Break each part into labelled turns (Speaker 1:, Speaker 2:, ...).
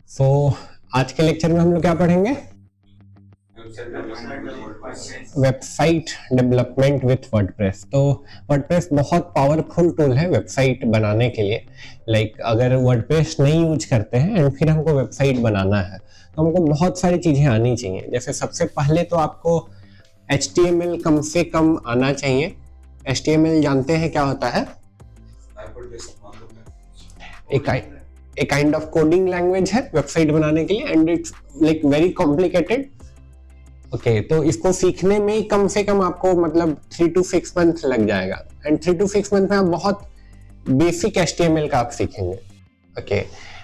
Speaker 1: सो आज के लेक्चर में हम लोग क्या पढ़ेंगे? Website development with WordPress. तो वर्डप्रेस बहुत पावरफुल टूल है वेबसाइट बनाने के लिए। अगर वर्डप्रेस नहीं यूज करते हैं एंड फिर हमको वेबसाइट बनाना है तो हमको बहुत सारी चीजें आनी चाहिए। जैसे सबसे पहले तो आपको HTML कम से कम आना चाहिए। HTML जानते हैं क्या होता है? एक काइंड ऑफ कोडिंग लैंग्वेज है वेबसाइट बनाने के लिए and it's very complicated. Okay, तो इसको सीखने में कम से कम आपको 3 to 6 मंथ लग जाएगा एंड 3 to 6 मंथ में आप बहुत बेसिक HTML का आप सीखेंगे। ओके,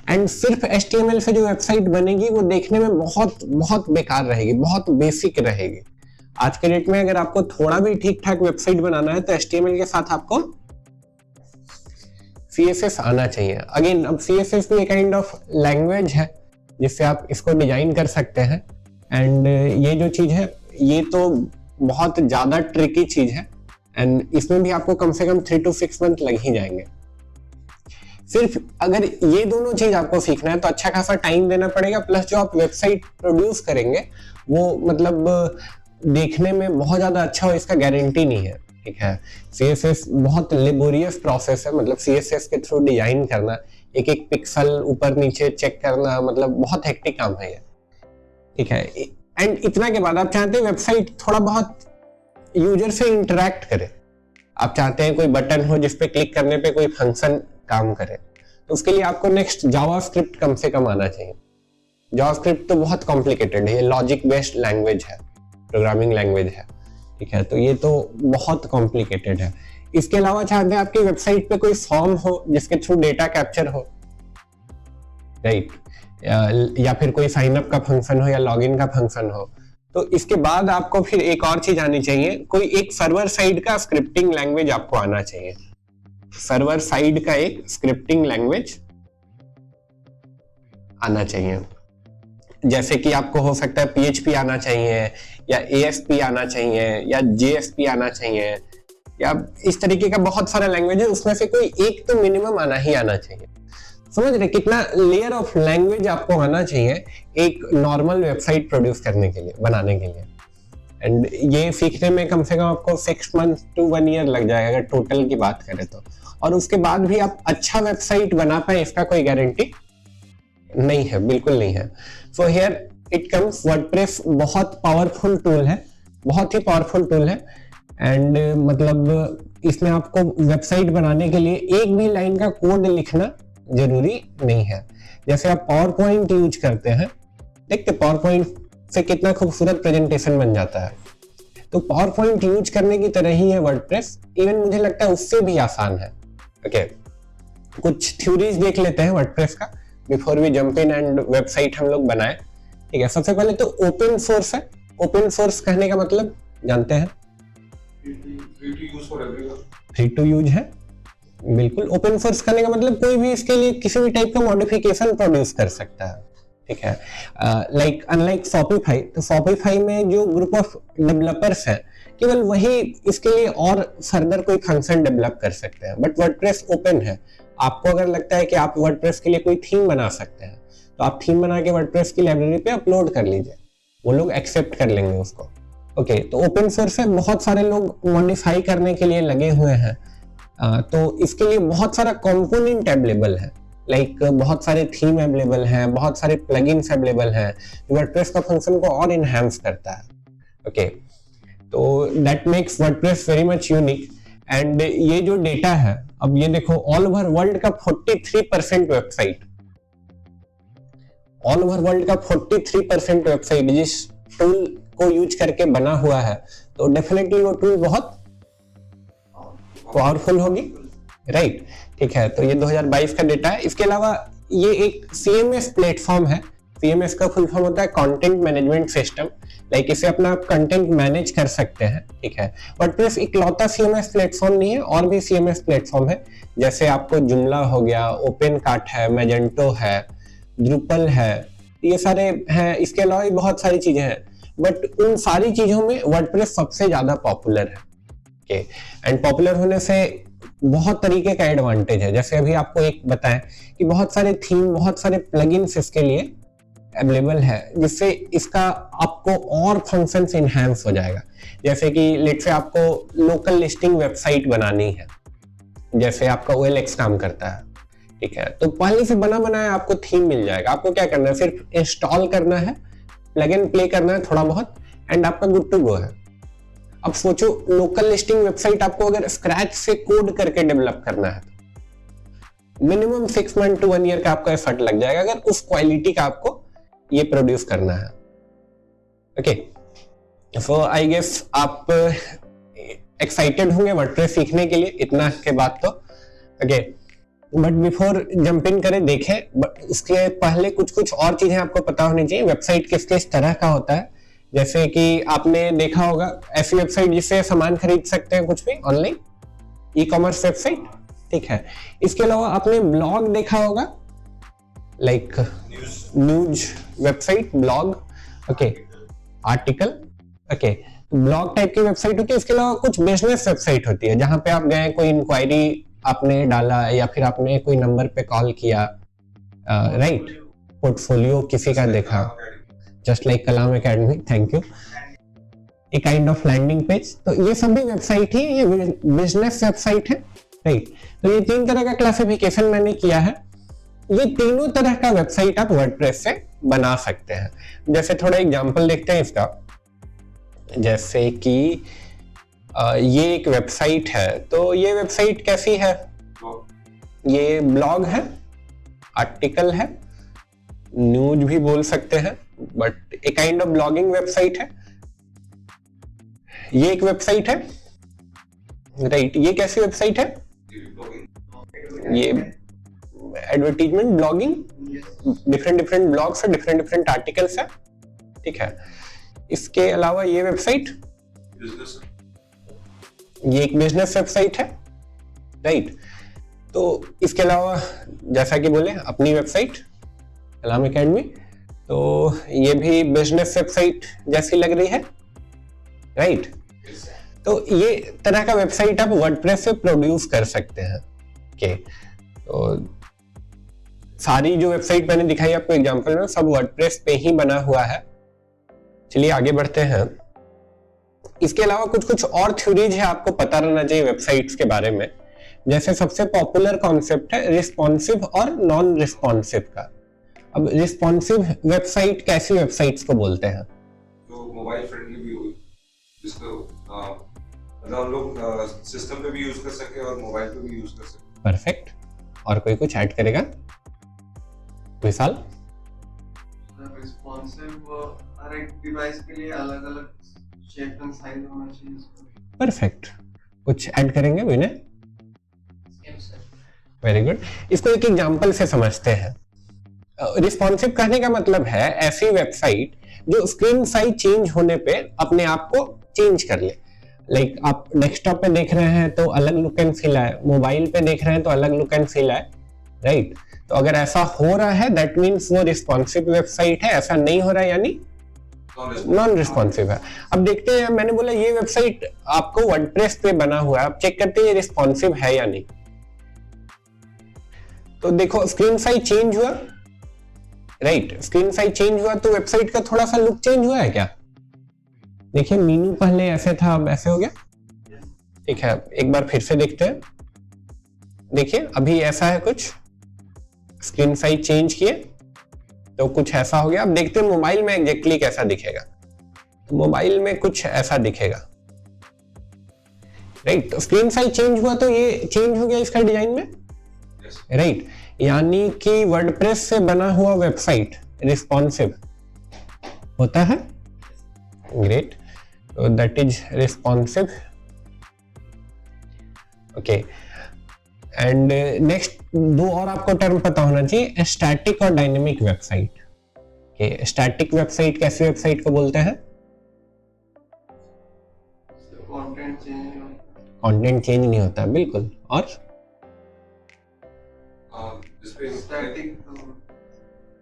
Speaker 1: एंड सिर्फ HTML से जो वेबसाइट बनेगी वो देखने में बहुत बहुत बेकार रहेगी, बहुत बेसिक रहेगी। आज के डेट में अगर आपको थोड़ा भी ठीक ठाक वेबसाइट बनाना है तो HTML के साथ आपको CSS आना चाहिए। अगेन अब CSS भी एक काइंड ऑफ लैंग्वेज है जिससे आप इसको डिजाइन कर सकते हैं एंड ये जो चीज है ये तो बहुत ज्यादा ट्रिकी चीज है एंड इसमें भी आपको कम से कम 3 to 6 मंथ लग ही जाएंगे। सिर्फ अगर ये दोनों चीज आपको सीखना है तो अच्छा खासा टाइम देना पड़ेगा, प्लस जो आप वेबसाइट प्रोड्यूस करेंगे वो देखने में बहुत ज्यादा अच्छा हो इसका गारंटी नहीं है। ठीक है, CSS बहुत लेबोरियस प्रोसेस है। CSS के थ्रू डिजाइन करना, एक एक पिक्सल ऊपर नीचे चेक करना, बहुत हेक्टिक काम है ये। ठीक है, एंड इतना के बाद आप चाहते हैं वेबसाइट थोड़ा बहुत यूजर से इंटरेक्ट करे। आप चाहते हैं कोई बटन हो जिसपे क्लिक करने पे कोई फंक्शन काम करे, तो उसके लिए आपको नेक्स्ट जावास्क्रिप्ट कम से कम आना चाहिए। जावास्क्रिप्ट तो बहुत कॉम्प्लिकेटेड है, ये लॉजिक बेस्ड लैंग्वेज है, प्रोग्रामिंग लैंग्वेज है। ठीक है, तो ये तो बहुत कॉम्प्लिकेटेड है। इसके अलावा चाहते हैं आपकी वेबसाइट पे कोई फॉर्म हो जिसके थ्रू डेटा कैप्चर हो, राइट, या फिर कोई साइन अप का फंक्शन हो या लॉगिन का फंक्शन हो, तो इसके बाद आपको फिर एक और चीज आनी चाहिए, कोई एक सर्वर साइड का स्क्रिप्टिंग लैंग्वेज आपको आना चाहिए। सर्वर साइड का एक स्क्रिप्टिंग लैंग्वेज आना चाहिए, जैसे कि आपको हो सकता है PHP आना चाहिए या ASP आना चाहिए या JSP आना चाहिए, या इस तरीके का बहुत सारा लैंग्वेज है, उसमें से कोई एक तो मिनिमम आना ही आना चाहिए। समझ रहे कितना लेयर ऑफ लैंग्वेज आपको आना चाहिए एक नॉर्मल वेबसाइट प्रोड्यूस करने के लिए, बनाने के लिए। एंड ये सीखने में कम से कम आपको 6 मंथ to 1 year लग जाएगा अगर टोटल की बात करें तो। और उसके बाद भी आप अच्छा वेबसाइट बना पाए इसका कोई गारंटी नहीं है, बिल्कुल नहीं है। So here it comes, WordPress बहुत पावरफुल टूल है, बहुत ही पावरफुल टूल है एंड इसमें आपको वेबसाइट बनाने के लिए एक भी लाइन का कोड लिखना जरूरी नहीं है। जैसे आप पावर पॉइंट यूज करते हैं, देखते पावर पॉइंट से कितना खूबसूरत प्रेजेंटेशन बन जाता है, तो पावर पॉइंट यूज करने की तरह ही है वर्डप्रेस। इवन मुझे लगता है उससे भी आसान है। ओके, कुछ थ्योरीज देख लेते हैं वर्डप्रेस का before we jump in and website हम लोग बनाए। ठीक है, सबसे पहले तो ओपन सोर्स है। ओपन सोर्स कहने का मतलब जानते हैं? फ्री टू यूज है, बिल्कुल। ओपन सोर्स करने का मतलब कोई भी इसके लिए किसी भी टाइप का मॉडिफिकेशन प्रोड्यूस कर सकता है। ठीक है, अनलाइक शॉपिफाई, तो शॉपिफाई में जो ग्रुप ऑफ डेवलपर्स है केवल वही इसके लिए और फर्दर कोई फंक्शन डेवलप कर सकते हैं, बट वर्डप्रेस ओपन है। आपको अगर लगता है कि आप वर्डप्रेस के लिए कोई थीम बना सकते हैं तो आप थीम बना के वर्डप्रेस की लाइब्रेरी पे अपलोड कर लीजिए, वो लोग एक्सेप्ट कर लेंगे उसको। ओके, तो ओपन सोर्स है, बहुत सारे लोग मॉडिफाई करने के लिए लगे हुए हैं। तो इसके लिए बहुत सारा कंपोनेंट अवेलेबल है, बहुत सारे थीम अवेलेबल हैं, बहुत सारे प्लगइन्स अवेलेबल हैं जो वर्डप्रेस का फंक्शन को और इनहैंस करता है। ओके, तो that makes WordPress very much unique. And ये जो डेटा है, अब ये देखो ऑल ओवर वर्ल्ड का 43% वेबसाइट, ऑल ओवर वर्ल्ड का 43% वेबसाइट जिस टूल को यूज करके बना हुआ है, तो डेफिनेटली वो टूल बहुत पावरफुल होगी, राइट। ठीक है, तो ये 2022 का डेटा है। इसके अलावा ये एक CMS प्लेटफॉर्म है। CMS का फुल फॉर्म होता है कंटेंट मैनेजमेंट सिस्टम। इसे अपना कंटेंट मैनेज कर सकते हैं। ठीक है, वर्डप्रेस इकलौता CMS प्लेटफॉर्म नहीं है, और भी CMS प्लेटफॉर्म है, जैसे आपको जुमला हो गया, ओपन कार्ट है, मैजेंटो है, ड्रूपल है, ये सारे हैं। इसके अलावा भी बहुत सारी चीजें हैं, बट उन सारी चीजों में वर्डप्रेस सबसे ज्यादा पॉपुलर है। एंड पॉपुलर होने से बहुत तरीके का एडवांटेज है। जैसे अभी आपको एक बताएं कि बहुत सारे थीम, बहुत सारे प्लगइन्स इसके लिए अवेलेबल है, जिससे इसका आपको और फंक्शंस इनहैंस हो जाएगा। जैसे कि लेट्स से आपको लोकल लिस्टिंग वेबसाइट बनानी है, जैसे आपका OLX काम करता है, ठीक है, तो पहले से बना बनाया आपको थीम मिल जाएगा। आपको क्या करना है, सिर्फ इंस्टॉल करना है, प्लग एंड प्ले करना है थोड़ा बहुत, एंड आपका गुड टू गो है। अब सोचो लोकल लिस्टिंग वेबसाइट आपको अगर स्क्रैच से कोड करके डेवलप करना है, मिनिमम 6 मंथ to 1 ईयर का आपका एफर्ट लग जाएगा, अगर उस क्वालिटी का आपको ये प्रोड्यूस करना है। ओके, सो आई गेस आप एक्साइटेड होंगे वर्डप्रेस सीखने के लिए इतना के बाद तो। Okay, but before jump in करें देखें, उसके पहले कुछ कुछ और चीजें आपको पता होनी चाहिए। वेबसाइट किस किस तरह का होता है, जैसे कि आपने देखा होगा ऐसी वेबसाइट जिससे सामान खरीद सकते हैं कुछ भी ऑनलाइन, ई-कॉमर्स वेबसाइट, ठीक है। इसके अलावा आपने ब्लॉग देखा होगा, like news website, blog, okay, article, okay, blog type की वेबसाइट होती है। इसके अलावा कुछ बिजनेस वेबसाइट होती है जहां पे आप गए, कोई इंक्वायरी आपने डाला या फिर आपने कोई नंबर पे कॉल किया, राइट, पोर्टफोलियो किसी का देखा, just like Kalam Academy, thank you, a kind of landing page. तो ये सब भी वेबसाइट ही, ये बिजनेस वेबसाइट है, राइट। तो ये 3 तरह का क्लासिफिकेशन मैंने किया है। ये तीनों तरह का वेबसाइट आप वर्डप्रेस से बना सकते हैं। जैसे थोड़ा एग्जांपल देखते हैं इसका, जैसे कि ये एक वेबसाइट है, तो ये वेबसाइट कैसी है, ये ब्लॉग है, आर्टिकल है, न्यूज भी बोल सकते हैं, बट एक काइंड ऑफ ब्लॉगिंग वेबसाइट है। ये एक वेबसाइट है, राइट, ये कैसी वेबसाइट है, ये एडवर्टीजमेंट ब्लॉगिंग, डिफरेंट ब्लॉग्स है, डिफरेंट आर्टिकल्स है, ठीक है। इसके अलावा ये वेबसाइट, ये एक बिजनेस वेबसाइट है, राइट। तो इसके अलावा जैसा कि बोले अपनी वेबसाइट कलाम एकेडमी, तो ये भी बिजनेस वेबसाइट जैसी लग रही है, राइट। तो ये तरह का वेबसाइट आप वर्डप्रेस से प्रोड्यूस कर सकते हैं। ओके, तो सारी जो वेबसाइट मैंने दिखाई आपको एग्जांपल में, सब वर्डप्रेस पे ही बना हुआ है। चलिए आगे बढ़ते हैं। इसके अलावा कुछ कुछ और थ्योरीज है आपको पता रहना चाहिए वेबसाइट्स के बारे में। जैसे सबसे पॉपुलर कॉन्सेप्ट है रिस्पॉन्सिव और नॉन रिस्पॉन्सिव का। अब रिस्पॉन्सिव वेबसाइट कैसी वेबसाइट्स को बोलते हैं,
Speaker 2: जो मोबाइल फ्रेंडली भी हो, जिसको मतलब हम लोग सिस्टम पे भी यूज कर सके और मोबाइल पे भी यूज कर सके।
Speaker 1: परफेक्ट। और कोई कुछ ऐड करेगा, विशाल?
Speaker 3: रिस्पॉन्सिव हर एक डिवाइस के लिए अलग-अलग शेप एंड साइज होना चाहिए।
Speaker 1: परफेक्ट। कुछ ऐड करेंगे विनय? Very good. इसको एक एग्जांपल से समझते हैं। रिस्पॉन्सिव कहने का मतलब है ऐसी वेबसाइट जो स्क्रीन साइज चेंज होने पे अपने आप को चेंज कर ले। लाइक आप डेस्कटॉप पे देख रहे हैं तो अलग लुक एंड फील आए, मोबाइल पे देख रहे हैं तो अलग लुक एंड फील आए, राइट। तो अगर ऐसा हो रहा है दैट मीन्स वो रिस्पॉन्सिव वेबसाइट है, ऐसा नहीं हो रहा है यानी नॉन रिस्पॉन्सिव है। अब देखते हैं, मैंने बोला ये वेबसाइट आपको वर्डप्रेस पे बना हुआ है, आप चेक करते हैं रिस्पॉन्सिव है या नहीं। तो देखो स्क्रीन साइज चेंज हुआ, राइट, स्क्रीन साइज चेंज हुआ तो वेबसाइट का थोड़ा सा लुक चेंज हुआ है क्या? देखिए मेनू पहले ऐसे था, अब ऐसे हो गया, ठीक है। एक बार फिर से देखते हैं, देखिए अभी ऐसा है कुछ, स्क्रीन साइज चेंज किए तो कुछ ऐसा हो गया। अब देखते हैं मोबाइल में एग्जैक्टली कैसा दिखेगा। तो मोबाइल में कुछ ऐसा दिखेगा, राइट। स्क्रीन साइज चेंज हुआ तो ये चेंज हो गया इसका डिजाइन में, राइट। यानी कि वर्डप्रेस से बना हुआ वेबसाइट रिस्पॉन्सिव होता है। ग्रेट, तो that is responsive. Okay, and next दो और आपको टर्म पता होना चाहिए, स्टैटिक और dynamic website. Okay, static website कैसी वेबसाइट को बोलते हैं? कंटेंट चेंज नहीं होता, बिल्कुल। और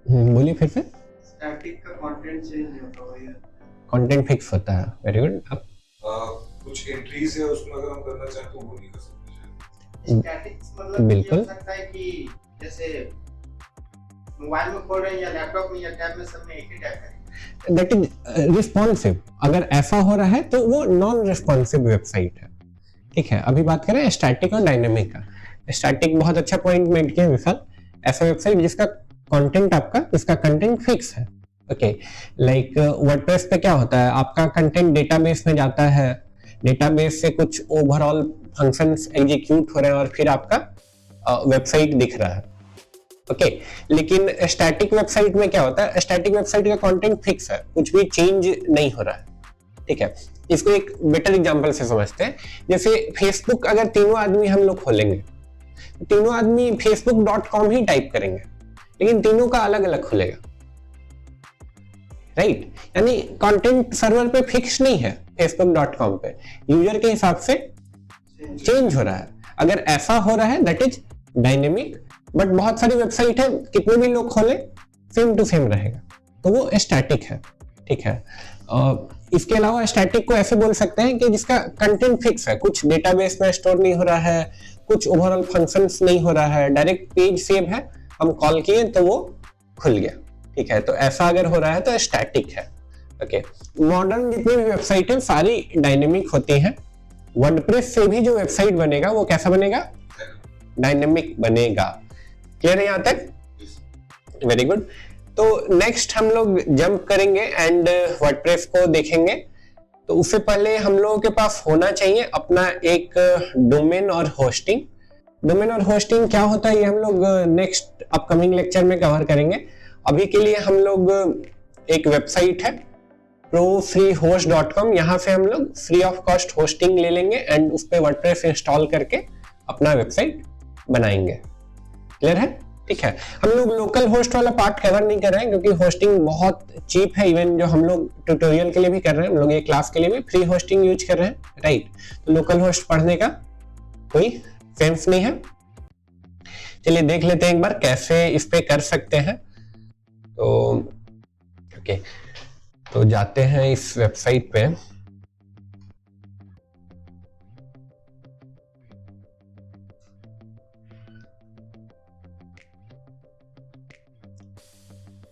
Speaker 1: बोलिए फिर से।
Speaker 3: स्टैटिक का कंटेंट चेंज नहीं होता है,
Speaker 1: कंटेंट फिक्स होता है। Very good. अब
Speaker 2: कुछ एंट्रीज है उसमें अगर हम करना चाहें तो वो नहीं कर सकते।
Speaker 3: स्टैटिक्स मतलब ये
Speaker 1: बिल्कुल।
Speaker 3: हो सकता है कि जैसे मोबाइल में खोल रहे हैं या लैपटॉप में या टैब में, सब में एक ही टाइप करेंगे।
Speaker 1: That is responsive. अगर ऐसा हो रहा है तो वो नॉन रिस्पॉन्सिव वेबसाइट है। ठीक है, अभी बात करें स्टैटिक और डायनेमिक का। स्टैटिक बहुत अच्छा पॉइंट मेड किया विशाल। ऐसा वेबसाइट जिसका कंटेंट जिसका कंटेंट फिक्स है। ओके, लाइक वर्डप्रेस पे क्या होता है, आपका कंटेंट डेटाबेस में जाता है, डेटाबेस से कुछ ओवरऑल फंक्शंस एग्जीक्यूट हो रहे हैं और फिर आपका वेबसाइट दिख रहा है। ओके, लेकिन स्टैटिक वेबसाइट में क्या होता है, स्टैटिक वेबसाइट का कंटेंट फिक्स है, कुछ भी चेंज नहीं हो रहा है। ठीक है, इसको एक बेटर एग्जांपल से समझते हैं। जैसे फेसबुक अगर तीनों आदमी हम लोग खोलेंगे, तीनों आदमी facebook.com ही टाइप करेंगे, लेकिन तीनों का अलग अलग खुलेगा, राइट? यानी कंटेंट सर्वर पे फिक्स नहीं है, facebook.com पे यूजर के हिसाब से चेंज हो रहा है। अगर ऐसा हो रहा है दैट इज डायनेमिक, बट बहुत सारी वेबसाइट है, कितने भी लोग खोले सेम टू सेम रहेगा, तो वो स्टैटिक है। ठीक है, इसके अलावा स्टैटिक को ऐसे बोल सकते हैं कि जिसका कंटेंट फिक्स है, कुछ डेटाबेस में स्टोर नहीं हो रहा है, कुछ ओवरऑल फंक्शंस नहीं हो रहा है, डायरेक्ट पेज सेव है, हम कॉल किए तो वो खुल गया। ठीक है, तो ऐसा अगर हो रहा है तो स्टैटिक है। ओके, मॉडर्न जितनी भी वेबसाइट है सारी डायनेमिक होती हैं। वर्डप्रेस से भी जो वेबसाइट बनेगा वो कैसा बनेगा, डायनेमिक बनेगा। क्लियर है यहाँ तक? Very good. तो नेक्स्ट हम लोग जंप करेंगे एंड वर्डप्रेस को देखेंगे। तो उससे पहले हम लोगों के पास होना चाहिए अपना एक डोमेन और होस्टिंग। डोमेन और होस्टिंग क्या होता है ये हम लोग नेक्स्ट अपकमिंग लेक्चर में कवर करेंगे। अभी के लिए हम लोग एक वेबसाइट है profreehost.com, यहाँ से हम लोग फ्री ऑफ कॉस्ट होस्टिंग ले लेंगे एंड उस पर वर्डप्रेस इंस्टॉल करके अपना वेबसाइट बनाएंगे। क्लियर है? ठीक है, हम लोग लोकल होस्ट वाला पार्ट कवर नहीं कर रहे हैं क्योंकि होस्टिंग बहुत चीप है। इवन जो हम लोग ट्यूटोरियल के लिए भी कर रहे हैं, हम लोग ये क्लास के लिए भी फ्री होस्टिंग यूज कर रहे हैं, राइट? तो लोकल होस्ट पढ़ने का कोई सेंस नहीं है। चलिए देख लेते हैं एक बार कैसे इस पे कर सकते हैं। तो ओके, तो जाते हैं इस वेबसाइट पे।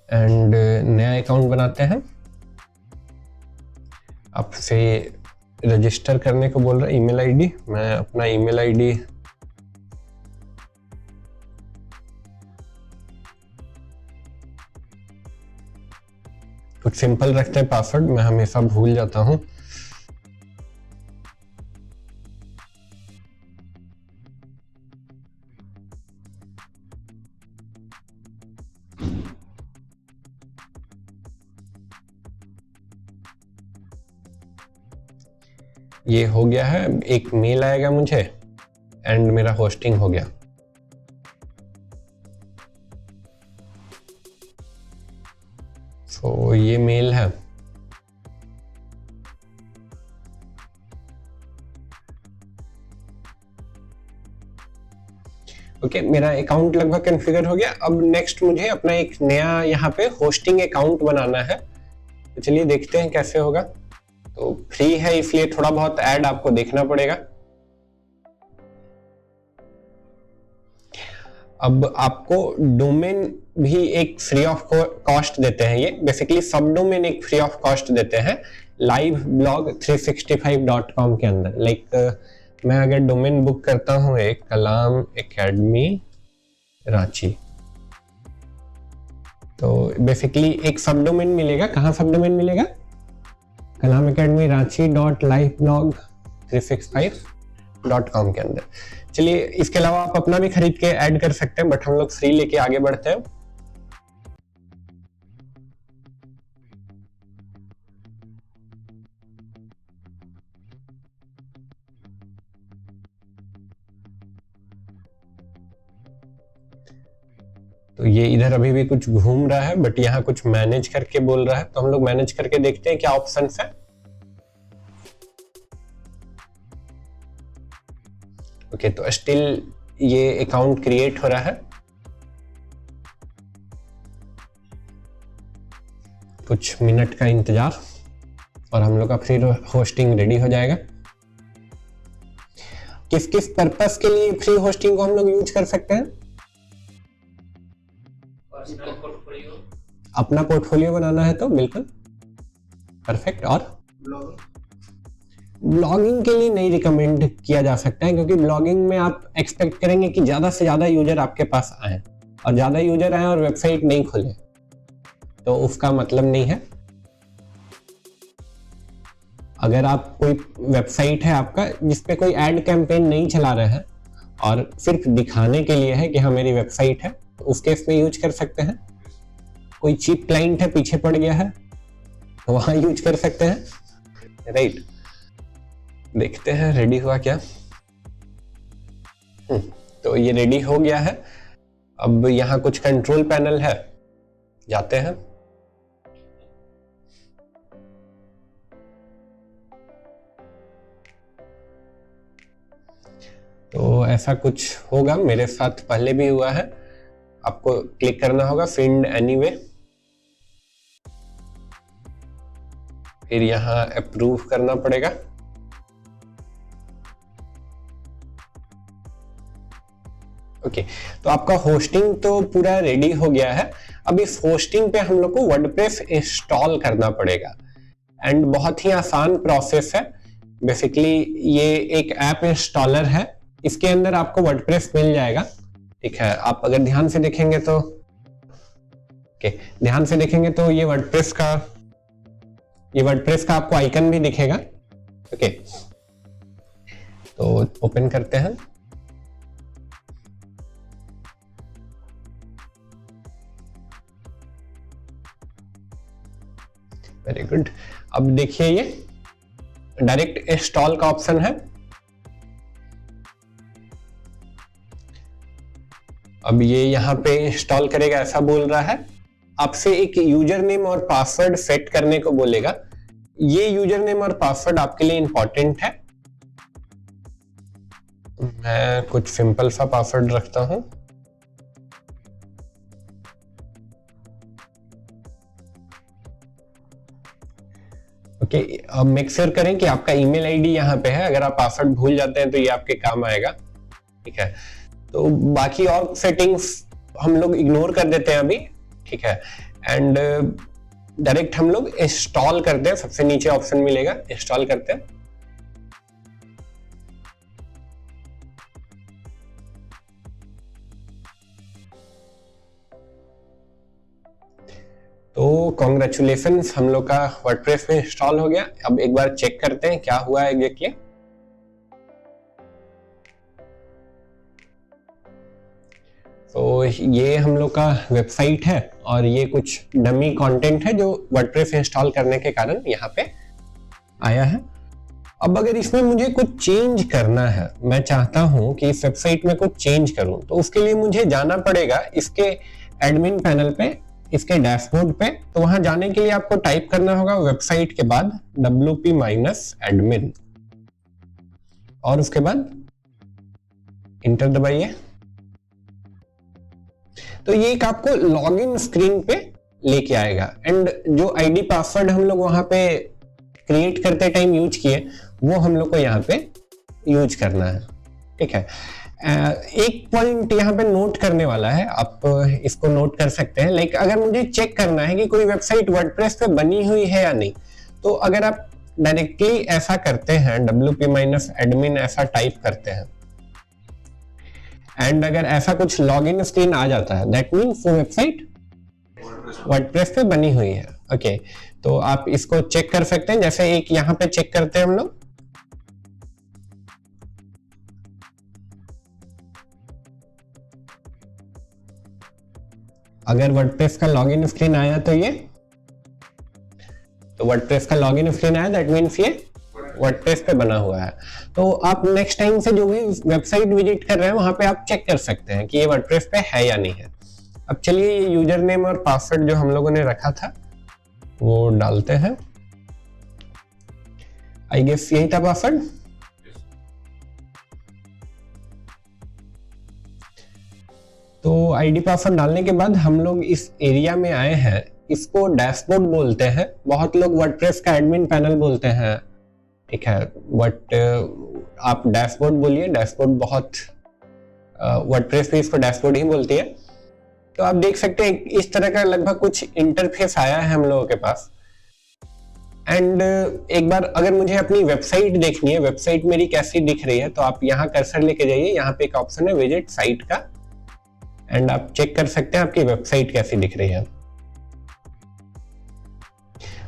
Speaker 1: एंड नया अकाउंट बनाते हैं। आपसे रजिस्टर करने को बोल रहा है, ईमेल आईडी। मैं अपना ईमेल आईडी कुछ सिंपल रखते हैं, पासवर्ड मैं हमेशा भूल जाता हूं। ये हो गया है, एक मेल आएगा मुझे एंड मेरा होस्टिंग हो गया। तो ये मेल है। ओके, मेरा अकाउंट लगभग कॉन्फ़िगर हो गया। अब नेक्स्ट मुझे अपना एक नया यहाँ पे होस्टिंग अकाउंट बनाना है। तो चलिए देखते हैं कैसे होगा। तो फ्री है इसलिए थोड़ा बहुत ऐड आपको देखना पड़ेगा। अब आपको डोमेन भी एक फ्री ऑफ कॉस्ट देते हैं। ये बेसिकली सब डोमेन एक फ्री ऑफ कॉस्ट देते हैं liveblog365.com के अंदर। लाइक मैं अगर डोमेन बुक करता हूं एक कलाम एकेडमी रांची, तो बेसिकली एक सब डोमेन मिलेगा। कहाँ सब डोमेन मिलेगा? कलाम एकेडमी रांची .liveblog365.com के अंदर। चलिए इसके अलावा आप अपना भी खरीद के ऐड कर सकते हैं, बट हम लोग फ्री लेके आगे बढ़ते हैं। तो ये इधर अभी भी कुछ घूम रहा है, बट यहाँ कुछ मैनेज करके बोल रहा है, तो हम लोग मैनेज करके देखते हैं क्या ऑप्शंस है। ओके, तो स्टिल ये अकाउंट क्रिएट हो रहा है। कुछ मिनट का इंतजार और हम लोग का फ्री होस्टिंग रेडी हो जाएगा। किस किस पर्पस के लिए फ्री होस्टिंग को हम लोग यूज कर सकते हैं?
Speaker 4: पर्सनल पोर्टफोलियो,
Speaker 1: अपना पोर्टफोलियो बनाना है तो बिल्कुल परफेक्ट। और ब्लॉगिंग के लिए नहीं रिकमेंड किया जा सकता है, क्योंकि ब्लॉगिंग में आप एक्सपेक्ट करेंगे कि ज्यादा से ज्यादा यूजर आपके पास आए, और ज्यादा यूजर आए और वेबसाइट नहीं खुले तो उसका मतलब नहीं है। अगर आप कोई वेबसाइट है आपका जिसपे कोई एड कैंपेन नहीं चला रहे हैं और सिर्फ दिखाने के लिए है कि हाँ मेरी वेबसाइट है, तो उस केस में यूज कर सकते हैं। कोई चीप क्लाइंट है, पीछे पड़ गया है, तो वहां यूज कर सकते हैं, राइट। देखते हैं रेडी हुआ क्या। तो ये रेडी हो गया है। अब यहाँ कुछ कंट्रोल पैनल है, जाते हैं। तो ऐसा कुछ होगा, मेरे साथ पहले भी हुआ है। आपको क्लिक करना होगा फिंड एनीवे, फिर यहाँ अप्रूव करना पड़ेगा। ओके, तो आपका होस्टिंग तो पूरा रेडी हो गया है। अब इस होस्टिंग पे हम लोग को वर्डप्रेस इंस्टॉल करना पड़ेगा, एंड बहुत ही आसान प्रोसेस है। बेसिकली ये एक ऐप इंस्टॉलर है, इसके अंदर आपको वर्डप्रेस मिल जाएगा, ठीक है। आप अगर ध्यान से देखेंगे तो ध्यान से देखेंगे तो ये वर्डप्रेस का आपको आइकन भी दिखेगा। ओके, तो ओपन करते हैं। Very good. अब देखिए ये डायरेक्ट इंस्टॉल का ऑप्शन है। अब ये यहाँ पे इंस्टॉल करेगा ऐसा बोल रहा है। आपसे एक यूजर नेम और पासवर्ड सेट करने को बोलेगा। ये यूजर नेम और पासवर्ड आपके लिए इंपॉर्टेंट है। मैं कुछ सिंपल सा पासवर्ड रखता हूं। ओके, अब मेक श्योर करें कि आपका ईमेल आईडी यहाँ पे है। अगर आप पासवर्ड भूल जाते हैं तो ये आपके काम आएगा, ठीक है। तो बाकी और सेटिंग्स हम लोग इग्नोर कर देते हैं अभी, ठीक है। एंड डायरेक्ट हम लोग इंस्टॉल करते हैं। सबसे नीचे ऑप्शन मिलेगा, इंस्टॉल करते हैं। तो कॉन्ग्रेचुलेशंस, हम लोग का वर्डप्रेस में इंस्टॉल हो गया। अब एक बार चेक करते हैं क्या हुआ है एग्जैक्टली। तो ये हम लोग का वेबसाइट है और ये कुछ डमी कंटेंट है जो वर्डप्रेस इंस्टॉल करने के कारण यहाँ पे आया है। अब अगर इसमें मुझे कुछ चेंज करना है, मैं चाहता हूं कि इस वेबसाइट में कुछ चेंज करूं, तो उसके लिए मुझे जाना पड़ेगा इसके एडमिन पैनल पे, इसके डैशबोर्ड पे। तो वहां जाने के लिए आपको टाइप करना होगा वेबसाइट के बाद wp-admin और उसके बाद इंटर दबाइए। तो ये एक आपको लॉगिन स्क्रीन पे लेके आएगा, एंड जो आईडी पासवर्ड हम लोग वहां पे क्रिएट करते टाइम यूज किए वो हम लोग को यहाँ पे यूज करना है, ठीक है। एक पॉइंट यहाँ पे नोट करने वाला है, आप इसको नोट कर सकते हैं। लाइक अगर मुझे चेक करना है कि कोई वेबसाइट वर्डप्रेस पे बनी हुई है या नहीं, तो अगर आप डायरेक्टली ऐसा करते हैं wp-admin ऐसा टाइप करते हैं, एंड अगर ऐसा कुछ लॉगिन स्क्रीन आ जाता है, दैट मीन्स वो वेबसाइट वर्डप्रेस पे बनी हुई है। ओके, तो आप इसको चेक कर सकते हैं। जैसे एक यहाँ पे चेक करते हैं हम लोग। अगर वर्डप्रेस का लॉगिन स्क्रीन आया तो ये, तो वर्डप्रेस का लॉगिन स्क्रीन आया, दैट मीन्स ये वर्डप्रेस पे बना हुआ है। तो आप नेक्स्ट टाइम से जो भी वेबसाइट विजिट कर रहे हैं वहां पे आप चेक कर सकते हैं कि ये वर्डप्रेस पे है या नहीं है। अब चलिए ये यूजर नेम और पासवर्ड जो हम लोगों ने रखा था वो डालते हैं। आई गेस यही था पासवर्ड। तो आईडी पासवर्ड डालने के बाद हम लोग इस एरिया में आए हैं। इसको डैशबोर्ड बोलते हैं, बहुत लोग वर्डप्रेस का एडमिन पैनल बोलते हैं, ठीक है, बट आप डैशबोर्ड बोलिए, डैशबोर्ड बहुत वर्डप्रेस भी इसको डैशबोर्ड ही बोलती है। तो आप देख सकते हैं इस तरह का लगभग कुछ इंटरफेस आया है हम लोगों के पास। एंड एक बार अगर मुझे अपनी वेबसाइट देखनी है, वेबसाइट मेरी कैसी दिख रही है, तो आप यहाँ कर्सर लेके जाइए, यहाँ पे एक ऑप्शन है विजिट साइट का, एंड आप चेक कर सकते हैं आपकी वेबसाइट कैसी दिख रही है।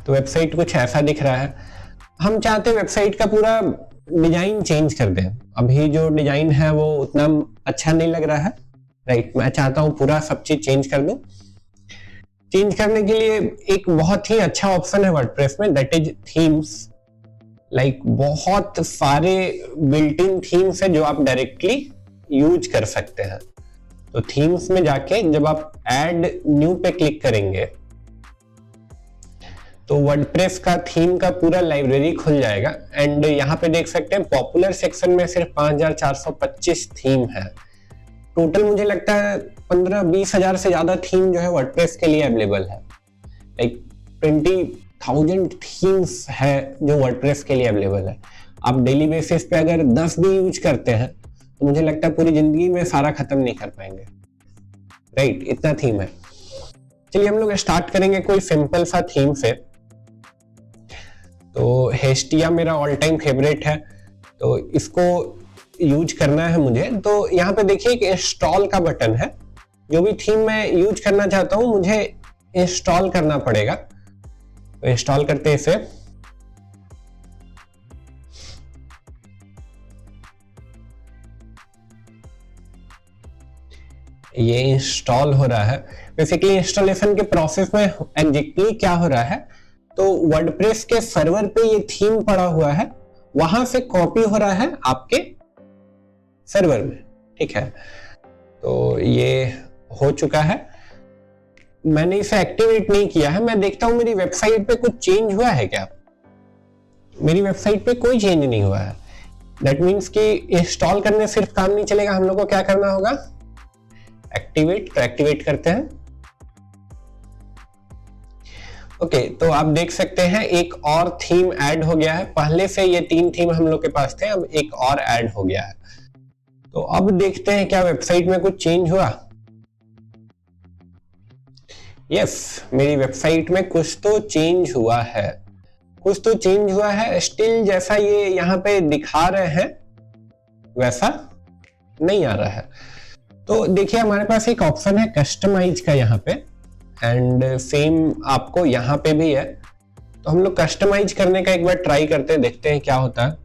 Speaker 1: तो वेबसाइट कुछ ऐसा दिख रहा है। हम चाहते हैं वेबसाइट का पूरा डिजाइन चेंज कर दें। अभी जो डिजाइन है वो उतना अच्छा नहीं लग रहा है, राइट। मैं चाहता हूं पूरा सब चीज चेंज कर दूं। चेंज करने के लिए एक बहुत ही अच्छा ऑप्शन है वर्डप्रेस में, दैट इज थीम्स। लाइक बहुत सारे बिल्ट इन थीम्स है जो आप डायरेक्टली यूज कर सकते हैं। तो थीम्स में जाके जब आप ऐड न्यू पे क्लिक करेंगे तो वर्डप्रेस का थीम का पूरा लाइब्रेरी खुल जाएगा। एंड यहाँ पे देख सकते हैं पॉपुलर सेक्शन में सिर्फ 5425 थीम है। टोटल मुझे लगता है 15-20 हजार से ज्यादा थीम जो है वर्डप्रेस के लिए अवेलेबल है। लाइक 20,000 थीम्स है जो वर्डप्रेस के लिए अवेलेबल है। आप डेली बेसिस पे अगर 10 भी यूज करते हैं तो मुझे लगता है पूरी जिंदगी में सारा खत्म नहीं कर पाएंगे, राइट। इतना थीम है। चलिए हम लोग स्टार्ट करेंगे कोई सिंपल सा थीम से। तो हेस्टिया मेरा ऑल टाइम फेवरेट है, तो इसको यूज करना है मुझे। तो यहाँ पे देखिए एक इंस्टॉल का बटन है। जो भी थीम मैं यूज करना चाहता हूँ मुझे इंस्टॉल करना पड़ेगा। तो इंस्टॉल करते हैं इसे। ये इंस्टॉल हो रहा है। बेसिकली इंस्टॉलेशन के प्रोसेस में एग्जैक्टली क्या हो रहा है, तो वर्डप्रेस के सर्वर पे ये थीम पड़ा हुआ है, वहां से कॉपी हो रहा है आपके सर्वर में, ठीक है। तो ये हो चुका है। मैंने इसे एक्टिवेट नहीं किया है। मैं देखता हूं मेरी वेबसाइट पे कुछ चेंज हुआ है क्या। मेरी वेबसाइट पे कोई चेंज नहीं हुआ है। दैट मीन्स कि इंस्टॉल करने सिर्फ काम नहीं चलेगा, हम लोग को क्या करना होगा, एक्टिवेट। तो एक्टिवेट करते हैं। ओके, तो आप देख सकते हैं एक और थीम ऐड हो गया है। पहले से ये 3 थीम हम लोग के पास थे, अब एक और ऐड हो गया है। तो अब देखते हैं क्या वेबसाइट में कुछ चेंज हुआ। यस, मेरी वेबसाइट में कुछ तो चेंज हुआ है, कुछ तो चेंज हुआ है। स्टिल जैसा ये यहाँ पे दिखा रहे हैं वैसा नहीं आ रहा है। तो देखिए हमारे पास एक ऑप्शन है कस्टमाइज का यहाँ पे, एंड सेम आपको यहाँ पे भी है। तो हम लोग कस्टमाइज करने का एक बार ट्राई करते हैं, देखते हैं क्या होता है।